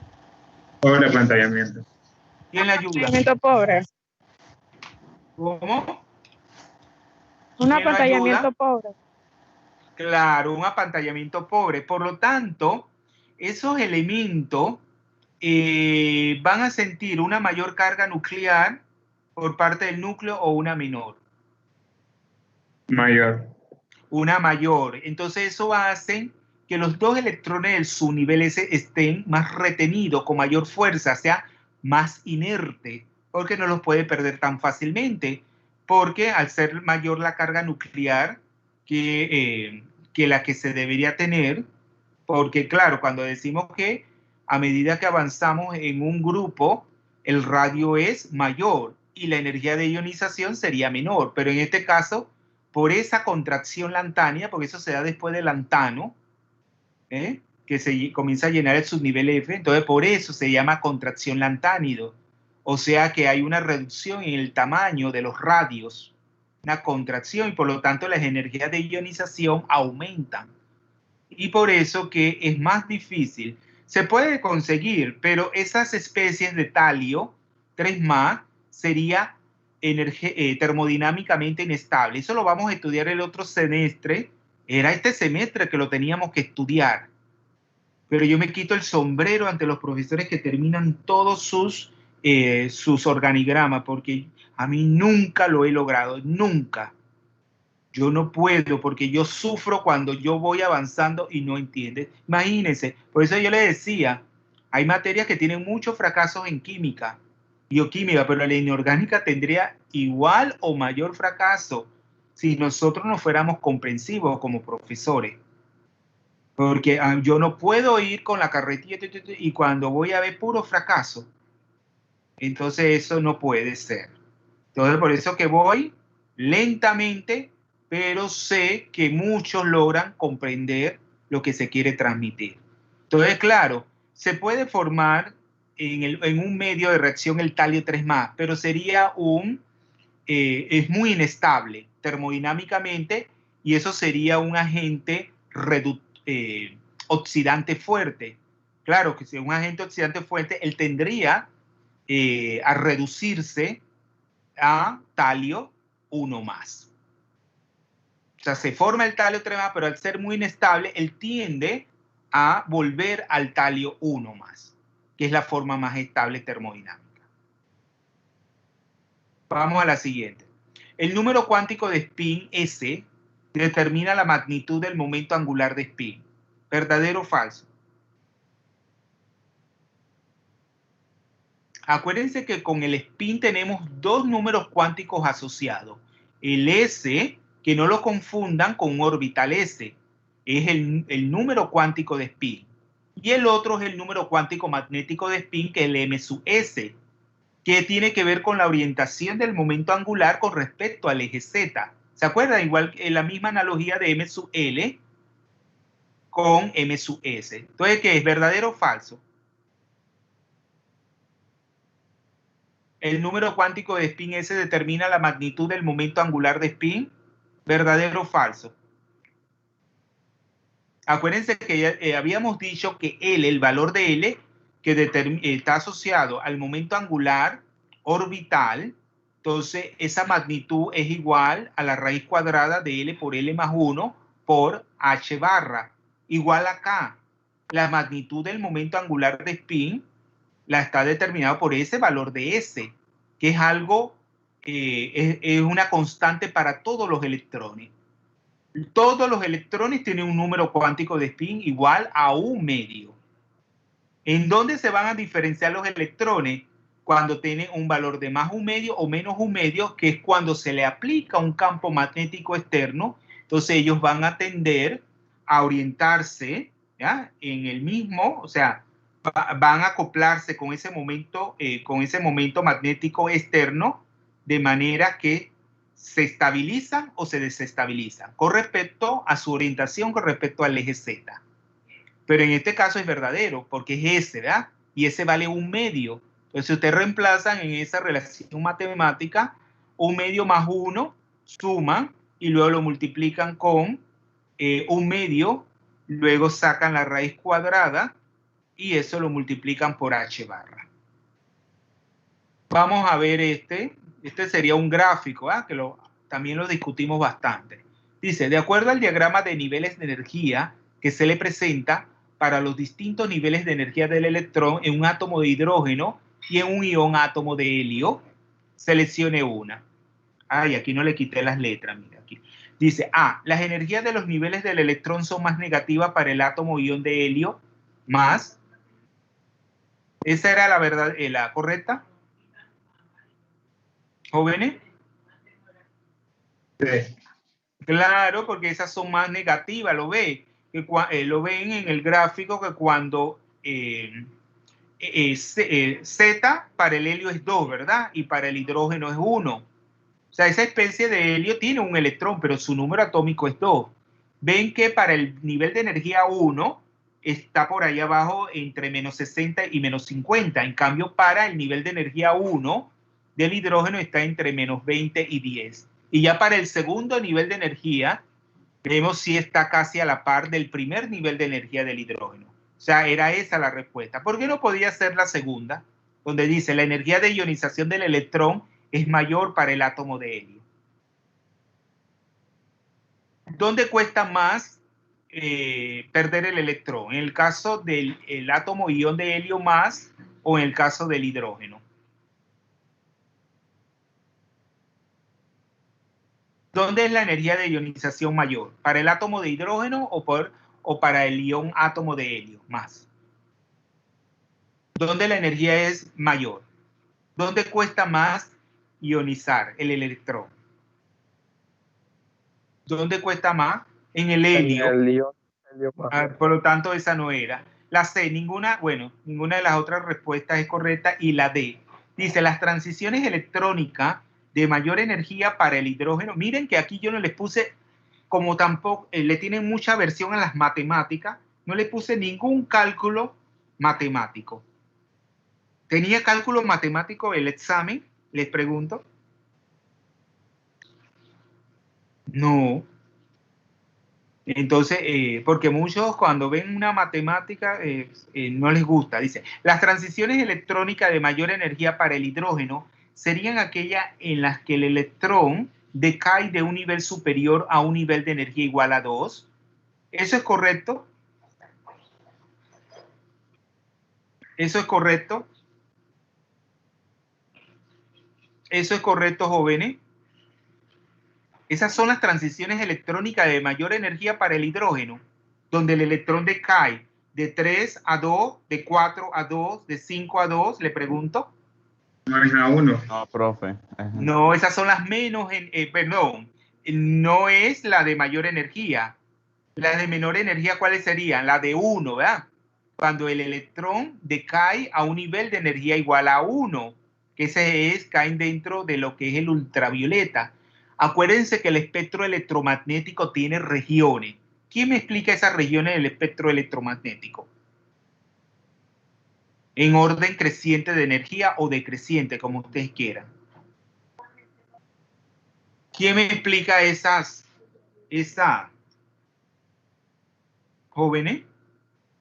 Pobre apantallamiento. ¿Quién le ayuda? Apantallamiento pobre. ¿Cómo? Un apantallamiento pobre. Claro, un apantallamiento pobre. Por lo tanto, esos elementos van a sentir una mayor carga nuclear por parte del núcleo o una menor. Mayor. Una mayor. Entonces eso hace que los dos electrones del subnivel S estén más retenidos, con mayor fuerza, sea más inerte, porque no los puede perder tan fácilmente, porque al ser mayor la carga nuclear que la que se debería tener, porque claro, cuando decimos que a medida que avanzamos en un grupo, el radio es mayor y la energía de ionización sería menor, pero en este caso, por esa contracción lantánea, porque eso se da después del lantano, que se comienza a llenar el subnivel F, entonces por eso se llama contracción lantánido. O sea que hay una reducción en el tamaño de los radios, una contracción, y por lo tanto las energías de ionización aumentan. Y por eso que es más difícil. Se puede conseguir, pero esas especies de talio 3 más sería termodinámicamente inestable. Eso lo vamos a estudiar el otro semestre. Era este semestre que lo teníamos que estudiar. Pero yo me quito el sombrero ante los profesores que terminan todos sus organigramas, porque a mí nunca lo he logrado, nunca. Yo no puedo, porque yo sufro cuando yo voy avanzando y no entiendes. Imagínense, por eso yo le decía, hay materias que tienen muchos fracasos en química, bioquímica, pero la inorgánica tendría igual o mayor fracaso si nosotros no fuéramos comprensivos como profesores. Porque yo no puedo ir con la carretilla y cuando voy a ver puro fracaso. Entonces eso no puede ser. Entonces por eso que voy lentamente, pero sé que muchos logran comprender lo que se quiere transmitir. Entonces, claro, se puede formar en un medio de reacción el talio 3+, pero sería es muy inestable termodinámicamente y eso sería un agente oxidante fuerte. Claro que si es un agente oxidante fuerte, él tendría a reducirse a talio 1+. O sea, se forma el talio 3+, pero al ser muy inestable, él tiende a volver al talio 1+, que es la forma más estable termodinámica. Vamos a la siguiente. El número cuántico de spin S determina la magnitud del momento angular de spin. ¿Verdadero o falso? Acuérdense que con el spin tenemos dos números cuánticos asociados. El S, que no lo confundan con un orbital S, es el número cuántico de spin. Y el otro es el número cuántico magnético de spin, que es el M⁻S, que tiene que ver con la orientación del momento angular con respecto al eje Z. ¿Se acuerdan? Igual que la misma analogía de M⁻L con M⁻S. Entonces, ¿qué es? ¿Verdadero o falso? El número cuántico de spin S determina la magnitud del momento angular de spin. ¿Verdadero o falso? Acuérdense que habíamos dicho que L, el valor de L, que está asociado al momento angular orbital, entonces esa magnitud es igual a la raíz cuadrada de L por L+1 por H barra. Igual acá, la magnitud del momento angular de spin la está determinado por ese valor de S, que es algo, es una constante para todos los electrones. Todos los electrones tienen un número cuántico de spin igual a 1/2. ¿En dónde se van a diferenciar los electrones? Cuando tienen un valor de más 1/2 o menos 1/2, que es cuando se le aplica un campo magnético externo. Entonces ellos van a tender a orientarse, ¿ya?, en el mismo, o sea, van a acoplarse con ese momento magnético externo, de manera que se estabilizan o se desestabilizan con respecto a su orientación, con respecto al eje Z. Pero en este caso es verdadero, porque es S, ¿verdad? Y ese vale 1/2. Entonces ustedes reemplazan en esa relación matemática 1/2 más 1, suman y luego lo multiplican con 1/2, luego sacan la raíz cuadrada y eso lo multiplican por H barra. Vamos a ver este sería un gráfico, ¿eh? Que también lo discutimos bastante. Dice, de acuerdo al diagrama de niveles de energía que se le presenta para los distintos niveles de energía del electrón en un átomo de hidrógeno y en un ion átomo de helio, seleccione una. Ay, aquí no le quité las letras, mira aquí. Dice, A, las energías de los niveles del electrón son más negativas para el átomo ion de helio, más. ¿Esa era la verdad, la correcta? ¿Jóvenes? Sí. Claro, porque esas son más negativas, lo ven en el gráfico que cuando Z para el helio es 2, ¿verdad? Y para el hidrógeno es 1. O sea, esa especie de helio tiene un electrón, pero su número atómico es 2. Ven que para el nivel de energía 1 está por ahí abajo entre -60 y -50. En cambio, para el nivel de energía 1 del hidrógeno está entre -20 y 10. Y ya para el segundo nivel de energía, vemos si está casi a la par del primer nivel de energía del hidrógeno. O sea, era esa la respuesta. ¿Por qué no podía ser la segunda? Donde dice, la energía de ionización del electrón es mayor para el átomo de helio. ¿Dónde cuesta más perder el electrón? ¿En el caso del átomo ion de helio más o en el caso del hidrógeno? ¿Dónde es la energía de ionización mayor? ¿Para el átomo de hidrógeno o para el ion átomo de helio más? ¿Dónde la energía es mayor? ¿Dónde cuesta más ionizar el electrón? ¿Dónde cuesta más? En el helio. Por lo tanto, esa no era. La C, ninguna de las otras respuestas es correcta. Y la D, dice, las transiciones electrónicas de mayor energía para el hidrógeno. Miren que aquí yo no les puse, como tampoco le tienen mucha aversión a las matemáticas, no le puse ningún cálculo matemático. ¿Tenía cálculo matemático el examen? Les pregunto. No. Entonces, porque muchos cuando ven una matemática no les gusta. Dice, las transiciones electrónicas de mayor energía para el hidrógeno serían aquellas en las que el electrón decae de un nivel superior a un nivel de energía igual a 2. ¿Eso es correcto? ¿Eso es correcto? ¿Eso es correcto, jóvenes? Esas son las transiciones electrónicas de mayor energía para el hidrógeno, donde el electrón decae de 3 a 2, de 4 a 2, de 5 a 2, le pregunto. No es a 1. No, profe. No, esas son las menos, perdón, no es la de mayor energía. Las de menor energía, ¿cuáles serían? La de 1, ¿verdad? Cuando el electrón decae a un nivel de energía igual a 1, que caen dentro de lo que es el ultravioleta. Acuérdense que el espectro electromagnético tiene regiones. ¿Quién me explica esas regiones del espectro electromagnético? En orden creciente de energía o decreciente, como ustedes quieran. ¿Quién me explica esas jóvenes?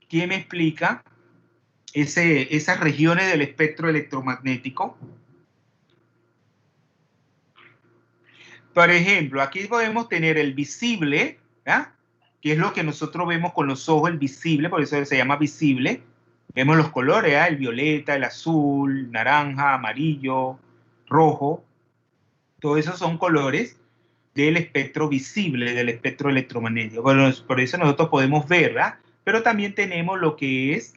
¿Quién me explica esas regiones del espectro electromagnético? Por ejemplo, aquí podemos tener el visible, ¿verdad? Que es lo que nosotros vemos con los ojos, el visible, por eso se llama visible. Vemos los colores, ¿verdad? El violeta, el azul, naranja, amarillo, rojo. Todos esos son colores del espectro visible, del espectro electromagnético. Bueno, por eso nosotros podemos ver, ¿verdad? Pero también tenemos lo que es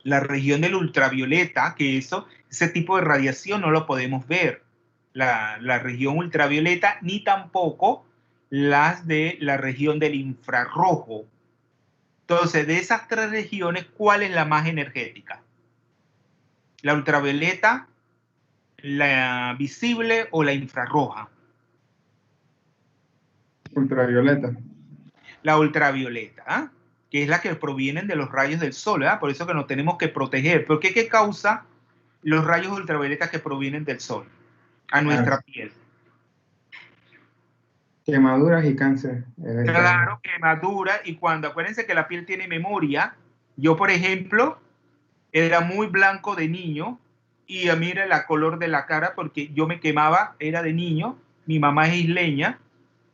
la región del ultravioleta, que ese tipo de radiación no lo podemos ver. La región ultravioleta, ni tampoco las de la región del infrarrojo. Entonces, de esas tres regiones, ¿cuál es la más energética? ¿La ultravioleta, la visible o la infrarroja? Ultravioleta. La ultravioleta, ¿ah? Que es la que provienen de los rayos del sol, ¿verdad? Por eso que nos tenemos que proteger. ¿Por qué? ¿Qué causa los rayos ultravioletas que provienen del sol a nuestra piel? Quemaduras y cáncer. Claro, quemadura. Y cuando, acuérdense que la piel tiene memoria. Yo, por ejemplo, era muy blanco de niño y a mí era el color de la cara porque yo me quemaba, era de niño. Mi mamá es isleña,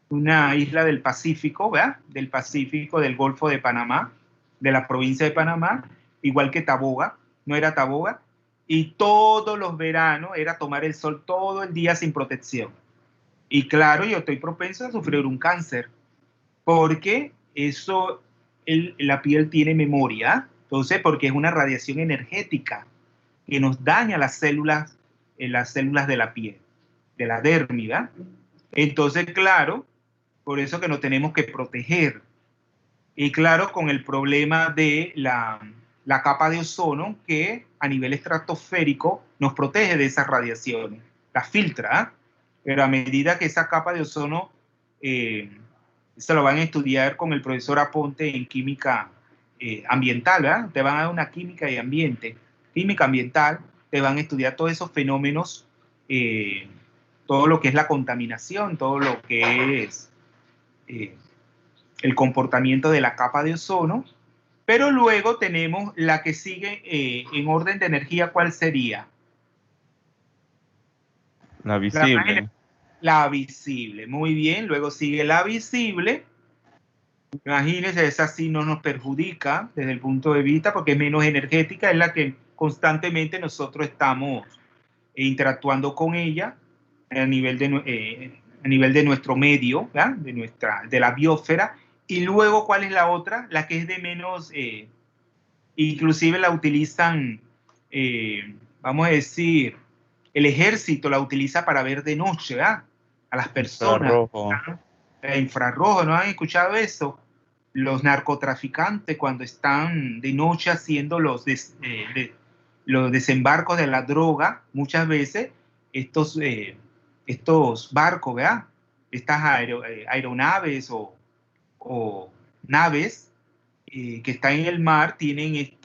una isla del Pacífico, ¿verdad? Del Pacífico, del Golfo de Panamá, de la provincia de Panamá, igual que Taboga, no era Taboga. Y todos los veranos era tomar el sol todo el día sin protección. Y claro, yo estoy propenso a sufrir un cáncer, porque la piel tiene memoria. Entonces, porque es una radiación energética que nos daña las células de la piel, de la dermis, ¿verdad? Entonces, claro, por eso que nos tenemos que proteger. Y claro, con el problema de la capa de ozono, que a nivel estratosférico nos protege de esas radiaciones, las filtra, ¿eh? Pero a medida que esa capa de ozono, se lo van a estudiar con el profesor Aponte en química ambiental, ¿verdad? Te van a dar una química de ambiente, química ambiental, te van a estudiar todos esos fenómenos, todo lo que es la contaminación, todo lo que es el comportamiento de la capa de ozono. Pero luego tenemos la que sigue en orden de energía. ¿Cuál sería? La visible. La visible, muy bien. Luego sigue la visible. Imagínense, esa sí no nos perjudica desde el punto de vista porque es menos energética, es la que constantemente nosotros estamos interactuando con ella a nivel de nuestro medio, ¿verdad? De la biosfera. Y luego, ¿cuál es la otra? La que es de menos, inclusive la utilizan, vamos a decir, el ejército la utiliza para ver de noche, ¿verdad? A las personas. Infrarrojo. Infrarrojo, ¿no han escuchado eso? Los narcotraficantes cuando están de noche haciendo los desembarcos de la droga, muchas veces estos barcos, ¿verdad? Estas aeronaves o naves que están en el mar tienen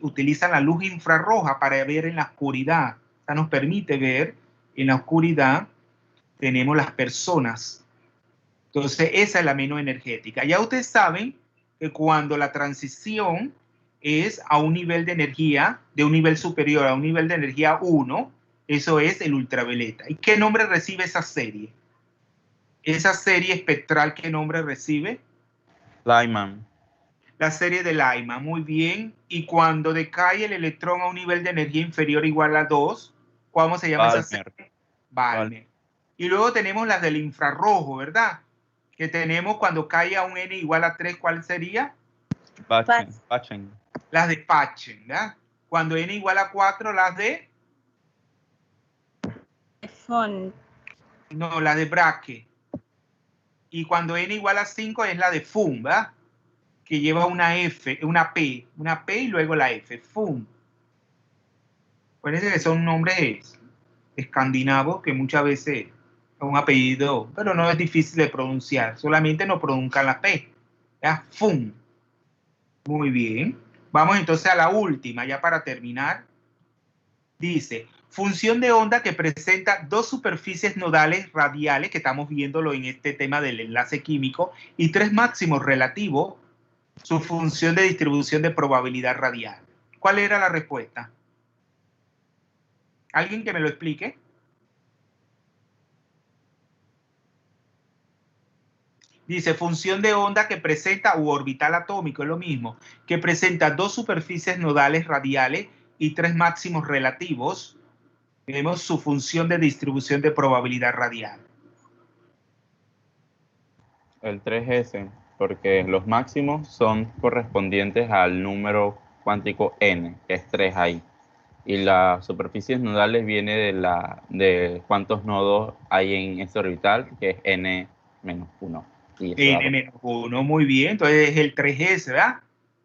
utilizan la luz infrarroja para ver en la oscuridad. O sea, nos permite ver en la oscuridad, tenemos las personas. Entonces, esa es la menos energética. Ya ustedes saben que cuando la transición es a un nivel de energía, de un nivel superior a un nivel de energía 1, eso es el ultravioleta. ¿Y qué nombre recibe esa serie? Esa serie espectral, ¿qué nombre recibe? Lyman. La serie de Lyman, muy bien. Y cuando decae el electrón a un nivel de energía inferior o igual a 2, ¿cómo se llama esa serie? Balmer. Y luego tenemos las del infrarrojo, ¿verdad? Que tenemos cuando cae a un n igual a 3, ¿cuál sería? Paschen. Las de Paschen, ¿verdad? Cuando n igual a 4, las de... No, la de Bragg. Y cuando n igual a 5 es la de Fum, ¿verdad? Que lleva una F, una P y luego la F, Fum. Parece que son nombres escandinavos que muchas veces es un apellido, pero no es difícil de pronunciar, solamente no pronuncian la P. ¿Ya? Fum. Muy bien. Vamos entonces a la última, ya para terminar. Dice, función de onda que presenta dos superficies nodales radiales, que estamos viéndolo en este tema del enlace químico, y tres máximos relativos, su función de distribución de probabilidad radial. ¿Cuál era la respuesta? ¿Alguien que me lo explique? Dice, función de onda que presenta, u orbital atómico, es lo mismo, que presenta dos superficies nodales radiales y tres máximos relativos. Vemos su función de distribución de probabilidad radial. El 3S, porque los máximos son correspondientes al número cuántico n, que es 3 ahí. Y las superficies nodales viene de cuántos nodos hay en este orbital, que es n-1. N-1, muy bien. Entonces es el 3S, ¿verdad?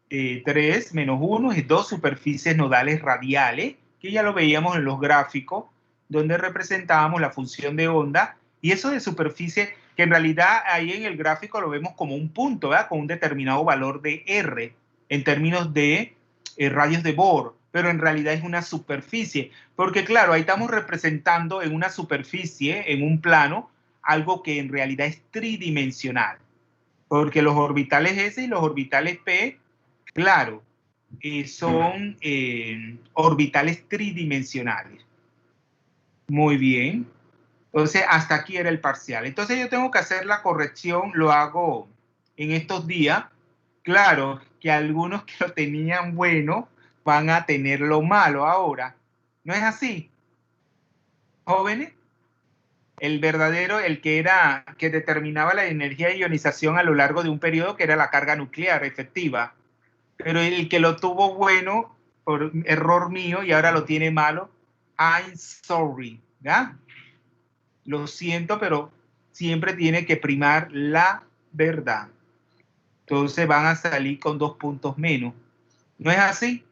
3 menos 1 es dos superficies nodales radiales, que ya lo veíamos en los gráficos, donde representábamos la función de onda. Y eso de superficie, que en realidad ahí en el gráfico lo vemos como un punto, ¿verdad? Con un determinado valor de R, en términos de radios de Bohr, pero en realidad es una superficie. Porque claro, ahí estamos representando en una superficie, en un plano, algo que en realidad es tridimensional. Porque los orbitales S y los orbitales P, claro, son orbitales tridimensionales. Muy bien. Entonces, hasta aquí era el parcial. Entonces, yo tengo que hacer la corrección, lo hago en estos días. Claro, que algunos que lo tenían bueno van a tenerlo malo ahora. ¿No es así? Jóvenes, el verdadero, el que determinaba la energía de ionización a lo largo de un periodo, que era la carga nuclear efectiva. Pero el que lo tuvo bueno, por error mío, y ahora lo tiene malo, I'm sorry, ¿ya? Lo siento, pero siempre tiene que primar la verdad. Entonces van a salir con 2 puntos menos. ¿No es así?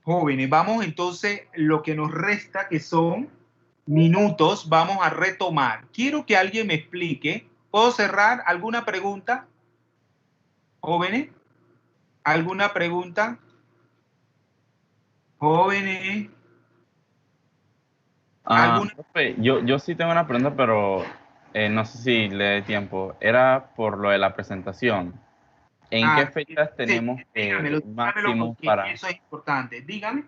Jóvenes, vamos entonces, lo que nos resta, que son minutos, vamos a retomar. Quiero que alguien me explique. ¿Puedo cerrar? ¿Alguna pregunta? Jóvenes, ¿alguna pregunta? Jóvenes. Profe, yo sí tengo una pregunta, pero no sé si le dé tiempo. Era por lo de la presentación. ¿En qué fechas tenemos dígamelo máximo porque para... eso es importante. Dígame.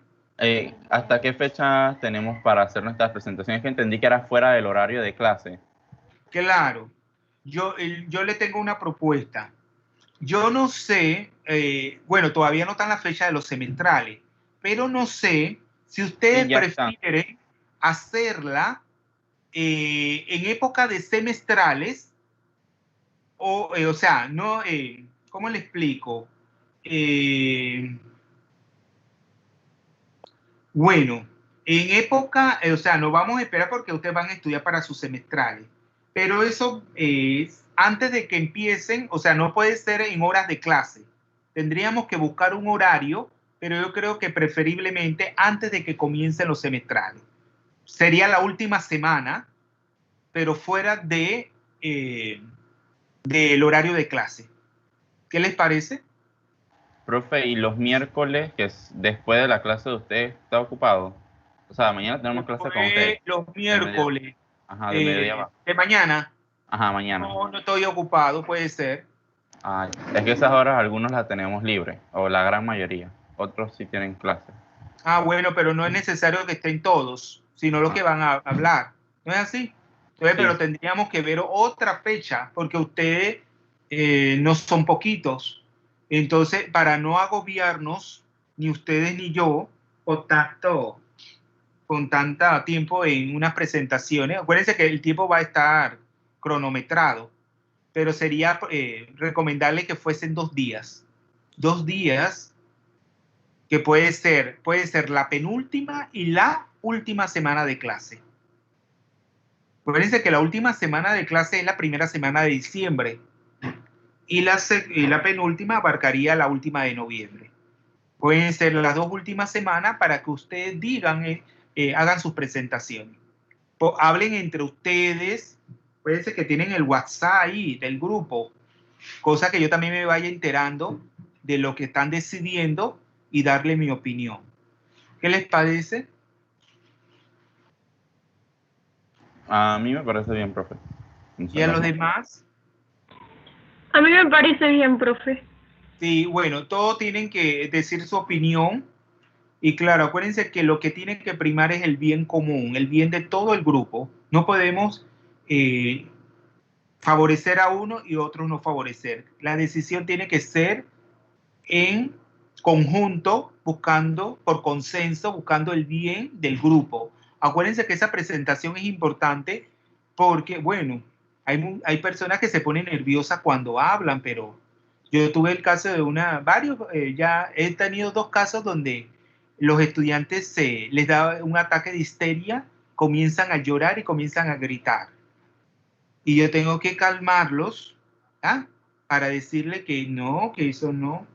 ¿Hasta qué fecha tenemos para hacer nuestras presentaciones? Que entendí que era fuera del horario de clase. Claro. Yo le tengo una propuesta. Yo no sé, bueno, todavía no están las fechas de los semestrales, pero no sé si ustedes prefieren hacerla en época de semestrales o sea, no, ¿cómo le explico? Bueno, en época, o sea, no vamos a esperar porque ustedes van a estudiar para sus semestrales, pero eso es antes de que empiecen, o sea, no puede ser en horas de clase. Tendríamos que buscar un horario, pero yo creo que preferiblemente antes de que comiencen los semestrales. Sería la última semana, pero fuera del horario de clase. ¿Qué les parece? Profe, ¿y los miércoles, que es después de la clase de usted, está ocupado? O sea, mañana tenemos clase con usted. Los De media- miércoles Ajá, de mediodía va. de mañana. Ajá, mañana. No, no estoy ocupado, puede ser. Ah, es que esas horas algunos las tenemos libres, o la gran mayoría. Otros sí tienen clase. Ah, bueno, pero no es necesario que estén todos, sino los que van a hablar. ¿No es así? Entonces, Sí. pero tendríamos que ver otra fecha, porque ustedes no son poquitos. Entonces, para no agobiarnos, ni ustedes ni yo, con tanto tiempo en unas presentaciones, acuérdense que el tiempo va a estar cronometrado, pero sería recomendable que fuesen 2 días. 2 días que puede ser la penúltima y la última semana de clase. Acuérdense que la última semana de clase es la primera semana de diciembre y la penúltima abarcaría la última de noviembre. Pueden ser las 2 últimas semanas para que ustedes digan, hagan sus presentaciones. Hablen entre ustedes, puede ser que tienen el WhatsApp ahí del grupo, cosa que yo también me vaya enterando de lo que están decidiendo y darle mi opinión. ¿Qué les parece? A mí me parece bien, profe. ¿Y a los demás? A mí me parece bien, profe. Sí, bueno, todos tienen que decir su opinión y claro, acuérdense que lo que tiene que primar es el bien común, el bien de todo el grupo. No podemos favorecer a uno y otros no favorecer. La decisión tiene que ser en conjunto, buscando, por consenso, buscando el bien del grupo. Acuérdense que esa presentación es importante porque, bueno, hay personas que se ponen nerviosas cuando hablan, pero yo tuve el caso de ya he tenido 2 casos donde los estudiantes les da un ataque de histeria, comienzan a llorar y comienzan a gritar. Y yo tengo que calmarlos, ¿ah? Para decirle que no, que eso no.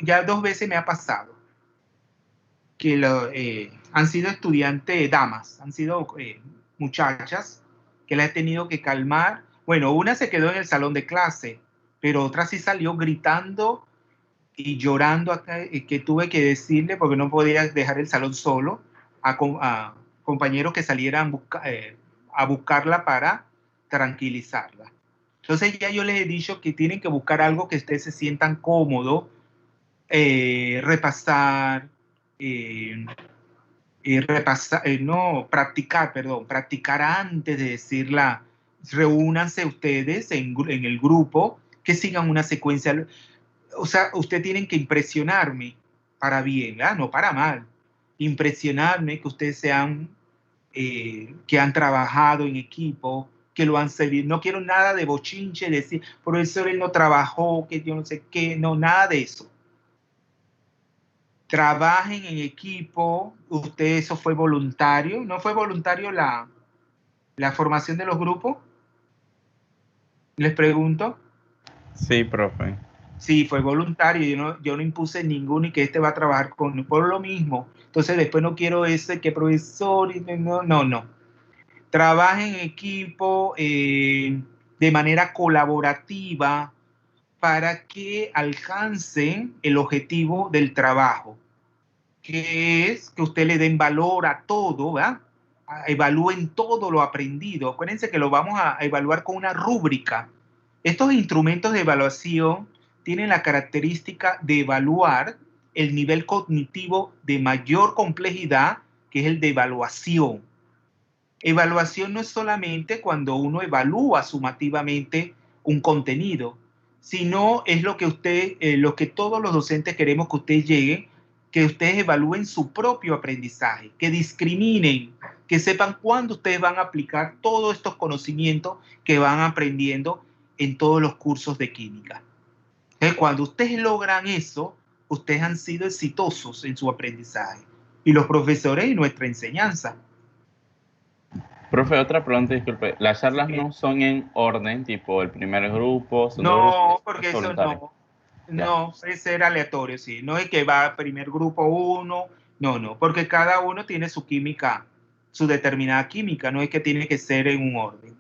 Ya 2 veces me ha pasado que han sido estudiantes, damas, han sido muchachas que la he tenido que calmar. Bueno, una se quedó en el salón de clase, pero otra sí salió gritando y llorando acá, que tuve que decirle, porque no podía dejar el salón solo, a compañeros que salieran a buscarla para tranquilizarla. Entonces ya yo les he dicho que tienen que buscar algo que ustedes se sientan cómodos, practicar antes de decirla. Reúnanse ustedes en el grupo, que sigan una secuencia. O sea, ustedes tienen que impresionarme para bien, no para mal. Impresionarme que ustedes que han trabajado en equipo, que lo han servido. No quiero nada de bochinche, decir, profesor, él no trabajó, que yo no sé qué, no, nada de eso. Trabajen en equipo, eso fue voluntario, ¿no fue voluntario la formación de los grupos? Les pregunto. Sí, profe. Sí, fue voluntario, yo no impuse ninguno y que va a trabajar por lo mismo. Entonces después no quiero que profesor, no. Trabajen en equipo de manera colaborativa para que alcancen el objetivo del trabajo, que es que usted le den valor a todo, ¿verdad? Evalúen todo lo aprendido. Acuérdense que lo vamos a evaluar con una rúbrica. Estos instrumentos de evaluación tienen la característica de evaluar el nivel cognitivo de mayor complejidad, que es el de evaluación. Evaluación no es solamente cuando uno evalúa sumativamente un contenido, sino es lo que todos los docentes queremos que ustedes lleguen, que ustedes evalúen su propio aprendizaje, que discriminen, que sepan cuándo ustedes van a aplicar todos estos conocimientos que van aprendiendo en todos los cursos de química. Entonces, cuando ustedes logran eso, ustedes han sido exitosos en su aprendizaje. y los profesores y nuestra enseñanza. Profe, otra pregunta, disculpe. ¿Las charlas no son en orden, tipo el primer grupo, segundo No, grupo? porque ¿Es eso voluntario? no, puede ser aleatorio, sí. No es que va primer grupo 1, no, porque cada uno tiene su química, su determinada química, no es que tiene que ser en un orden.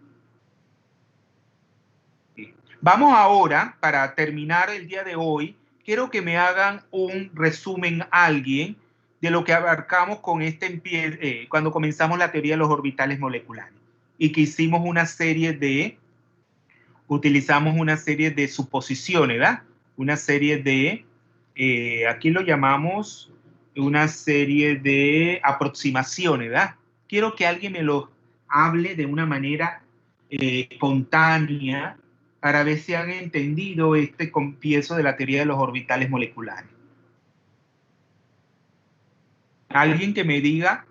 Sí. Vamos ahora, para terminar el día de hoy, quiero que me hagan un resumen alguien de lo que abarcamos con cuando comenzamos la teoría de los orbitales moleculares y que hicimos utilizamos una serie de suposiciones, ¿verdad? Una serie de, aquí lo llamamos una serie de aproximaciones, ¿verdad? Quiero que alguien me lo hable de una manera espontánea para ver si han entendido este comienzo de la teoría de los orbitales moleculares. Alguien que me diga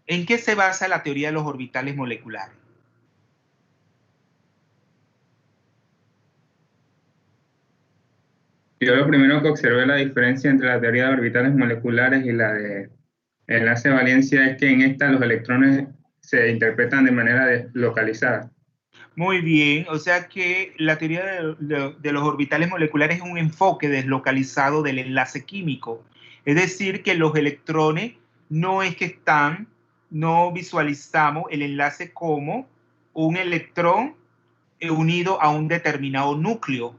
en qué se basa la teoría de los orbitales moleculares. Yo lo primero que observé la diferencia entre la teoría de orbitales moleculares y la de enlace de valencia es que en esta los electrones se interpretan de manera deslocalizada. Muy bien, o sea que la teoría de los orbitales moleculares es un enfoque deslocalizado del enlace químico. Es decir, que los electrones no es que están, no visualizamos el enlace como un electrón unido a un determinado núcleo,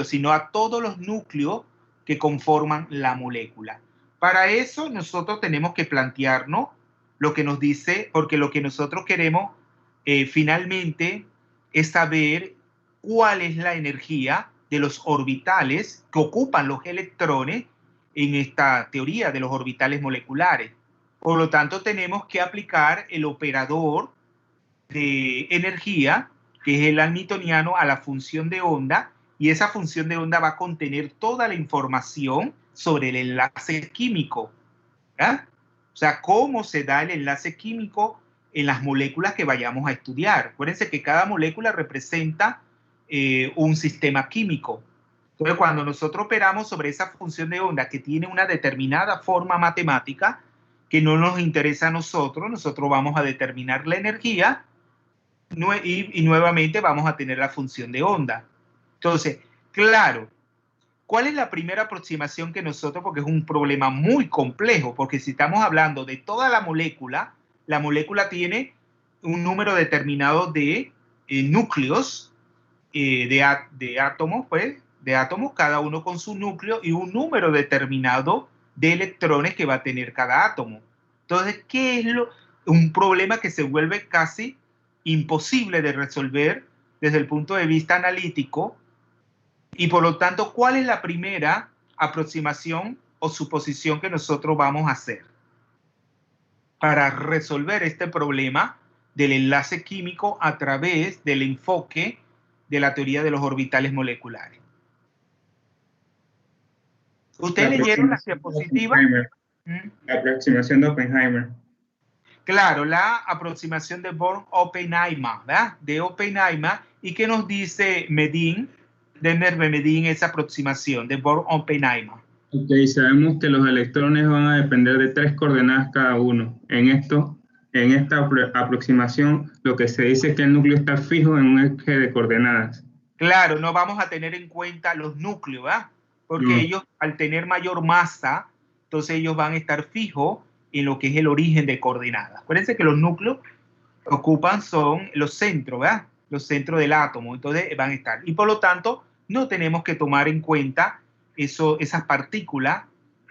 sino a todos los núcleos que conforman la molécula. Para eso nosotros tenemos que plantearnos lo que nos dice, porque lo que nosotros queremos finalmente es saber cuál es la energía de los orbitales que ocupan los electrones en esta teoría de los orbitales moleculares. Por lo tanto, tenemos que aplicar el operador de energía, que es el hamiltoniano, a la función de onda, y esa función de onda va a contener toda la información sobre el enlace químico, ¿ya? O sea, cómo se da el enlace químico en las moléculas que vayamos a estudiar. Acuérdense que cada molécula representa un sistema químico. Entonces, cuando nosotros operamos sobre esa función de onda que tiene una determinada forma matemática que no nos interesa a nosotros vamos a determinar la energía y nuevamente vamos a tener la función de onda. Entonces, claro, ¿cuál es la primera aproximación que nosotros, porque es un problema muy complejo, porque si estamos hablando de toda la molécula tiene un número determinado de núcleos, de átomos, cada uno con su núcleo, y un número determinado de electrones que va a tener cada átomo. Entonces, ¿qué es un problema que se vuelve casi imposible de resolver desde el punto de vista analítico? Y por lo tanto, ¿cuál es la primera aproximación o suposición que nosotros vamos a hacer para resolver este problema del enlace químico a través del enfoque de la teoría de los orbitales moleculares? ¿Ustedes leyeron la diapositiva? La aproximación de Oppenheimer. Claro, la aproximación de Born-Oppenheimer, ¿verdad? De Oppenheimer. ¿Y qué nos dice Medin? Denner Medin, esa aproximación de Born-Oppenheimer. Ok, sabemos que los electrones van a depender de 3 coordenadas cada uno. En esta aproximación, lo que se dice es que el núcleo está fijo en un eje de coordenadas. Claro, no vamos a tener en cuenta los núcleos, ¿verdad? Porque ellos, al tener mayor masa, entonces ellos van a estar fijos en lo que es el origen de coordenadas. Acuérdense que los núcleos son los centros, ¿verdad? Los centros del átomo, entonces van a estar. Y por lo tanto, no tenemos que tomar en cuenta esas partículas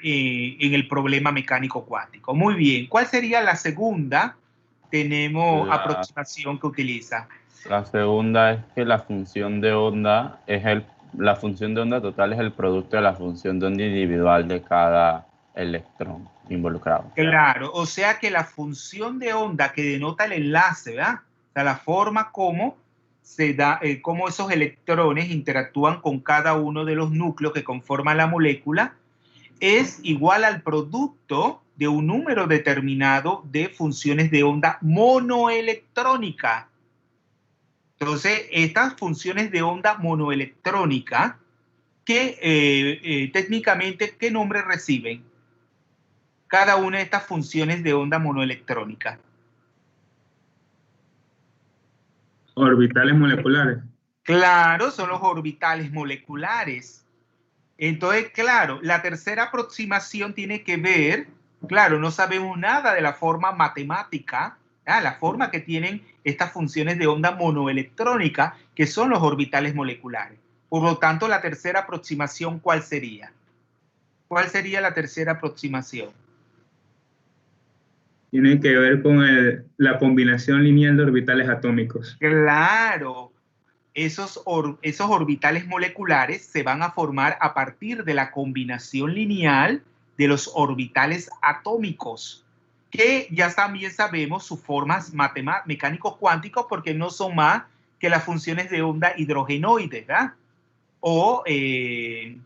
en el problema mecánico cuántico. Muy bien. ¿Cuál sería la segunda? Tenemos aproximación que utiliza. La segunda es que la función de onda la función de onda total es el producto de la función de onda individual de cada electrón involucrado. Claro, o sea que la función de onda que denota el enlace, ¿verdad? O sea, la forma como se da, cómo esos electrones interactúan con cada uno de los núcleos que conforman la molécula, es igual al producto de un número determinado de funciones de onda monoelectrónica. Entonces, estas funciones de onda monoelectrónica que técnicamente, ¿qué nombre reciben cada una de estas funciones de onda monoelectrónica? Orbitales moleculares. Claro, son los orbitales moleculares. Entonces, claro, la tercera aproximación tiene que ver, claro, no sabemos nada de la forma matemática, la forma que tienen estas funciones de onda monoelectrónica, que son los orbitales moleculares. Por lo tanto, la tercera aproximación, ¿cuál sería? ¿Cuál sería la tercera aproximación? Tiene que ver con la combinación lineal de orbitales atómicos. Claro, esos orbitales moleculares se van a formar a partir de la combinación lineal de los orbitales atómicos, que ya también sabemos sus formas mecánicos cuánticos, porque no son más que las funciones de onda hidrogenoide, ¿verdad? O de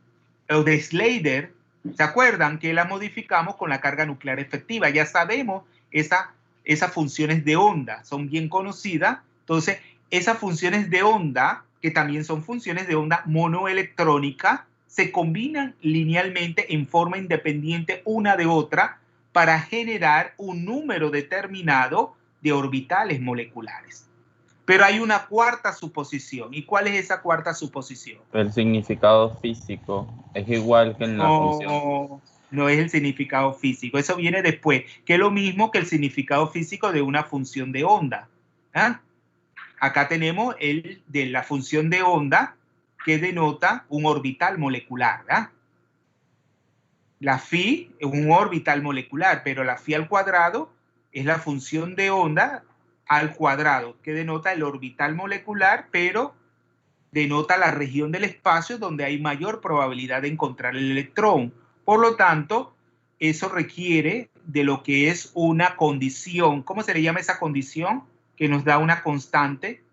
Slater. ¿Se acuerdan que la modificamos con la carga nuclear efectiva? Ya sabemos esas funciones de onda, son bien conocidas. Entonces, esas funciones de onda, que también son funciones de onda monoelectrónica, se combinan linealmente en forma independiente una de otra para generar un número determinado de orbitales moleculares. Pero hay una cuarta suposición. ¿Y cuál es esa cuarta suposición? El significado físico es igual que en la función. No es el significado físico. Eso viene después, que es lo mismo que el significado físico de una función de onda. ¿Ah? Acá tenemos el de la función de onda que denota un orbital molecular. ¿Ah? La phi es un orbital molecular, pero la phi al cuadrado es la función de onda al cuadrado, que denota el orbital molecular, pero denota la región del espacio donde hay mayor probabilidad de encontrar el electrón. Por lo tanto, eso requiere de lo que es una condición. ¿Cómo se le llama esa condición? Que nos da una constante.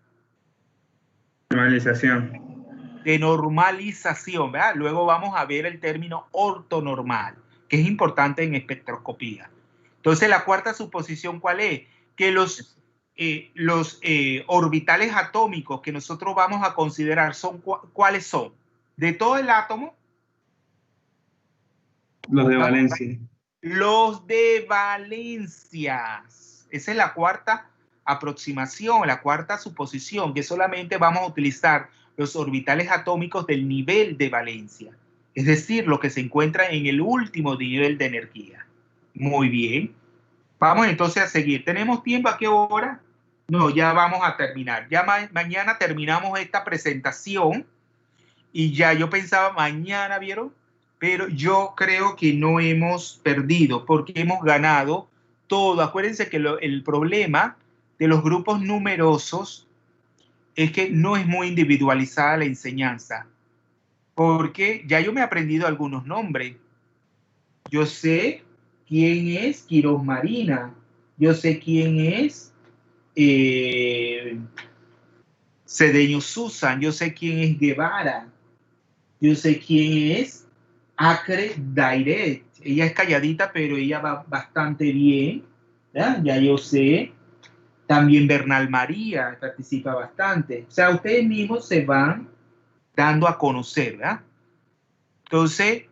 Normalización. De normalización, ¿verdad? Luego vamos a ver el término ortonormal, que es importante en espectroscopía. Entonces, la cuarta suposición, ¿cuál es? Que los orbitales atómicos que nosotros vamos a considerar son ¿cuáles son? De todo el átomo. Los de valencia. Los de valencias. Esa es la cuarta aproximación, la cuarta suposición, que solamente vamos a utilizar los orbitales atómicos del nivel de valencia. Es decir, lo que se encuentra en el último nivel de energía. Muy bien. Vamos entonces a seguir. ¿Tenemos tiempo? ¿A qué hora? No, ya vamos a terminar. Ya mañana terminamos esta presentación y ya yo pensaba mañana, ¿vieron? Pero yo creo que no hemos perdido porque hemos ganado todo. Acuérdense que el problema de los grupos numerosos es que no es muy individualizada la enseñanza. Porque ya yo me he aprendido algunos nombres. Yo sé quién es Quiroz Marina. Yo sé quién es Cedeño Susan. Yo sé quién es Guevara. Yo sé quién es Acre Direct. Ella es calladita, pero ella va bastante bien. Ya yo sé. También Bernal María participa bastante. O sea, ustedes mismos se van dando a conocer, ¿verdad? Entonces,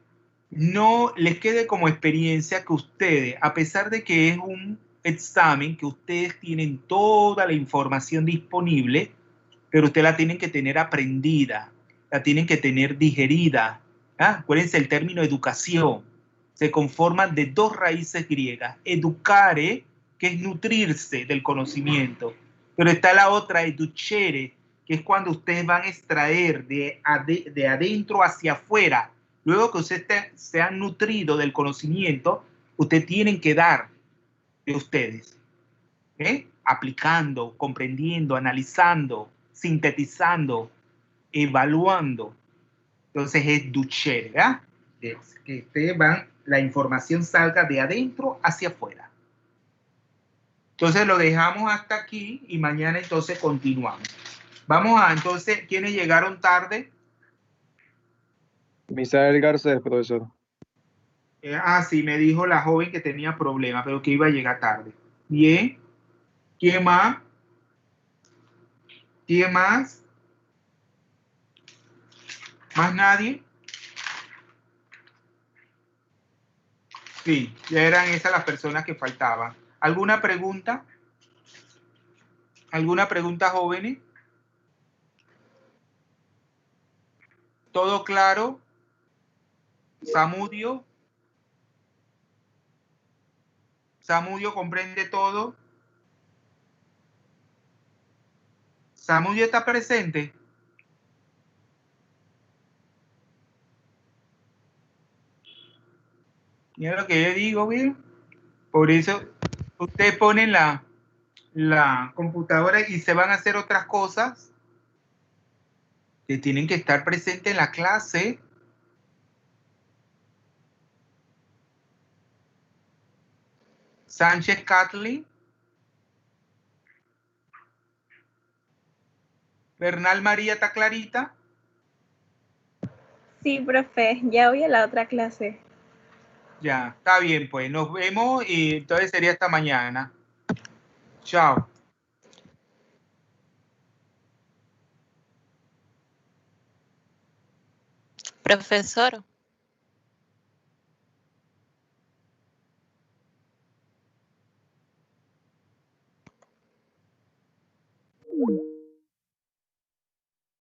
no les quede como experiencia que ustedes, a pesar de que es un examen, que ustedes tienen toda la información disponible, pero ustedes la tienen que tener aprendida, la tienen que tener digerida. Acuérdense el término educación. Se conforman de dos raíces griegas. Educare, que es nutrirse del conocimiento, pero está la otra, educere, que es cuando ustedes van a extraer de adentro hacia afuera. Luego que ustedes se han nutrido del conocimiento, ustedes tienen que dar de ustedes. Aplicando, comprendiendo, analizando, sintetizando, evaluando. Entonces es duchere, ¿verdad? Que ustedes van, la información salga de adentro hacia afuera. Entonces lo dejamos hasta aquí y mañana entonces continuamos. Vamos a entonces, ¿quiénes llegaron tarde? Misael Garcés, profesor. Sí, me dijo la joven que tenía problemas, pero que iba a llegar tarde. Bien. ¿Quién más? ¿Quién más? ¿Más nadie? Sí, ya eran esas las personas que faltaban. ¿Alguna pregunta? ¿Alguna pregunta, jóvenes? ¿Todo claro? ¿Samudio? ¿Samudio comprende todo? ¿Samudio está presente? Mira lo que yo digo, bien. Por eso ustedes ponen la computadora y se van a hacer otras cosas que tienen que estar presentes en la clase. Sánchez Catley. Bernal María, ¿está clarita? Sí, profe, ya voy a la otra clase. Ya, está bien, pues nos vemos y entonces sería hasta mañana. Chao. Profesor.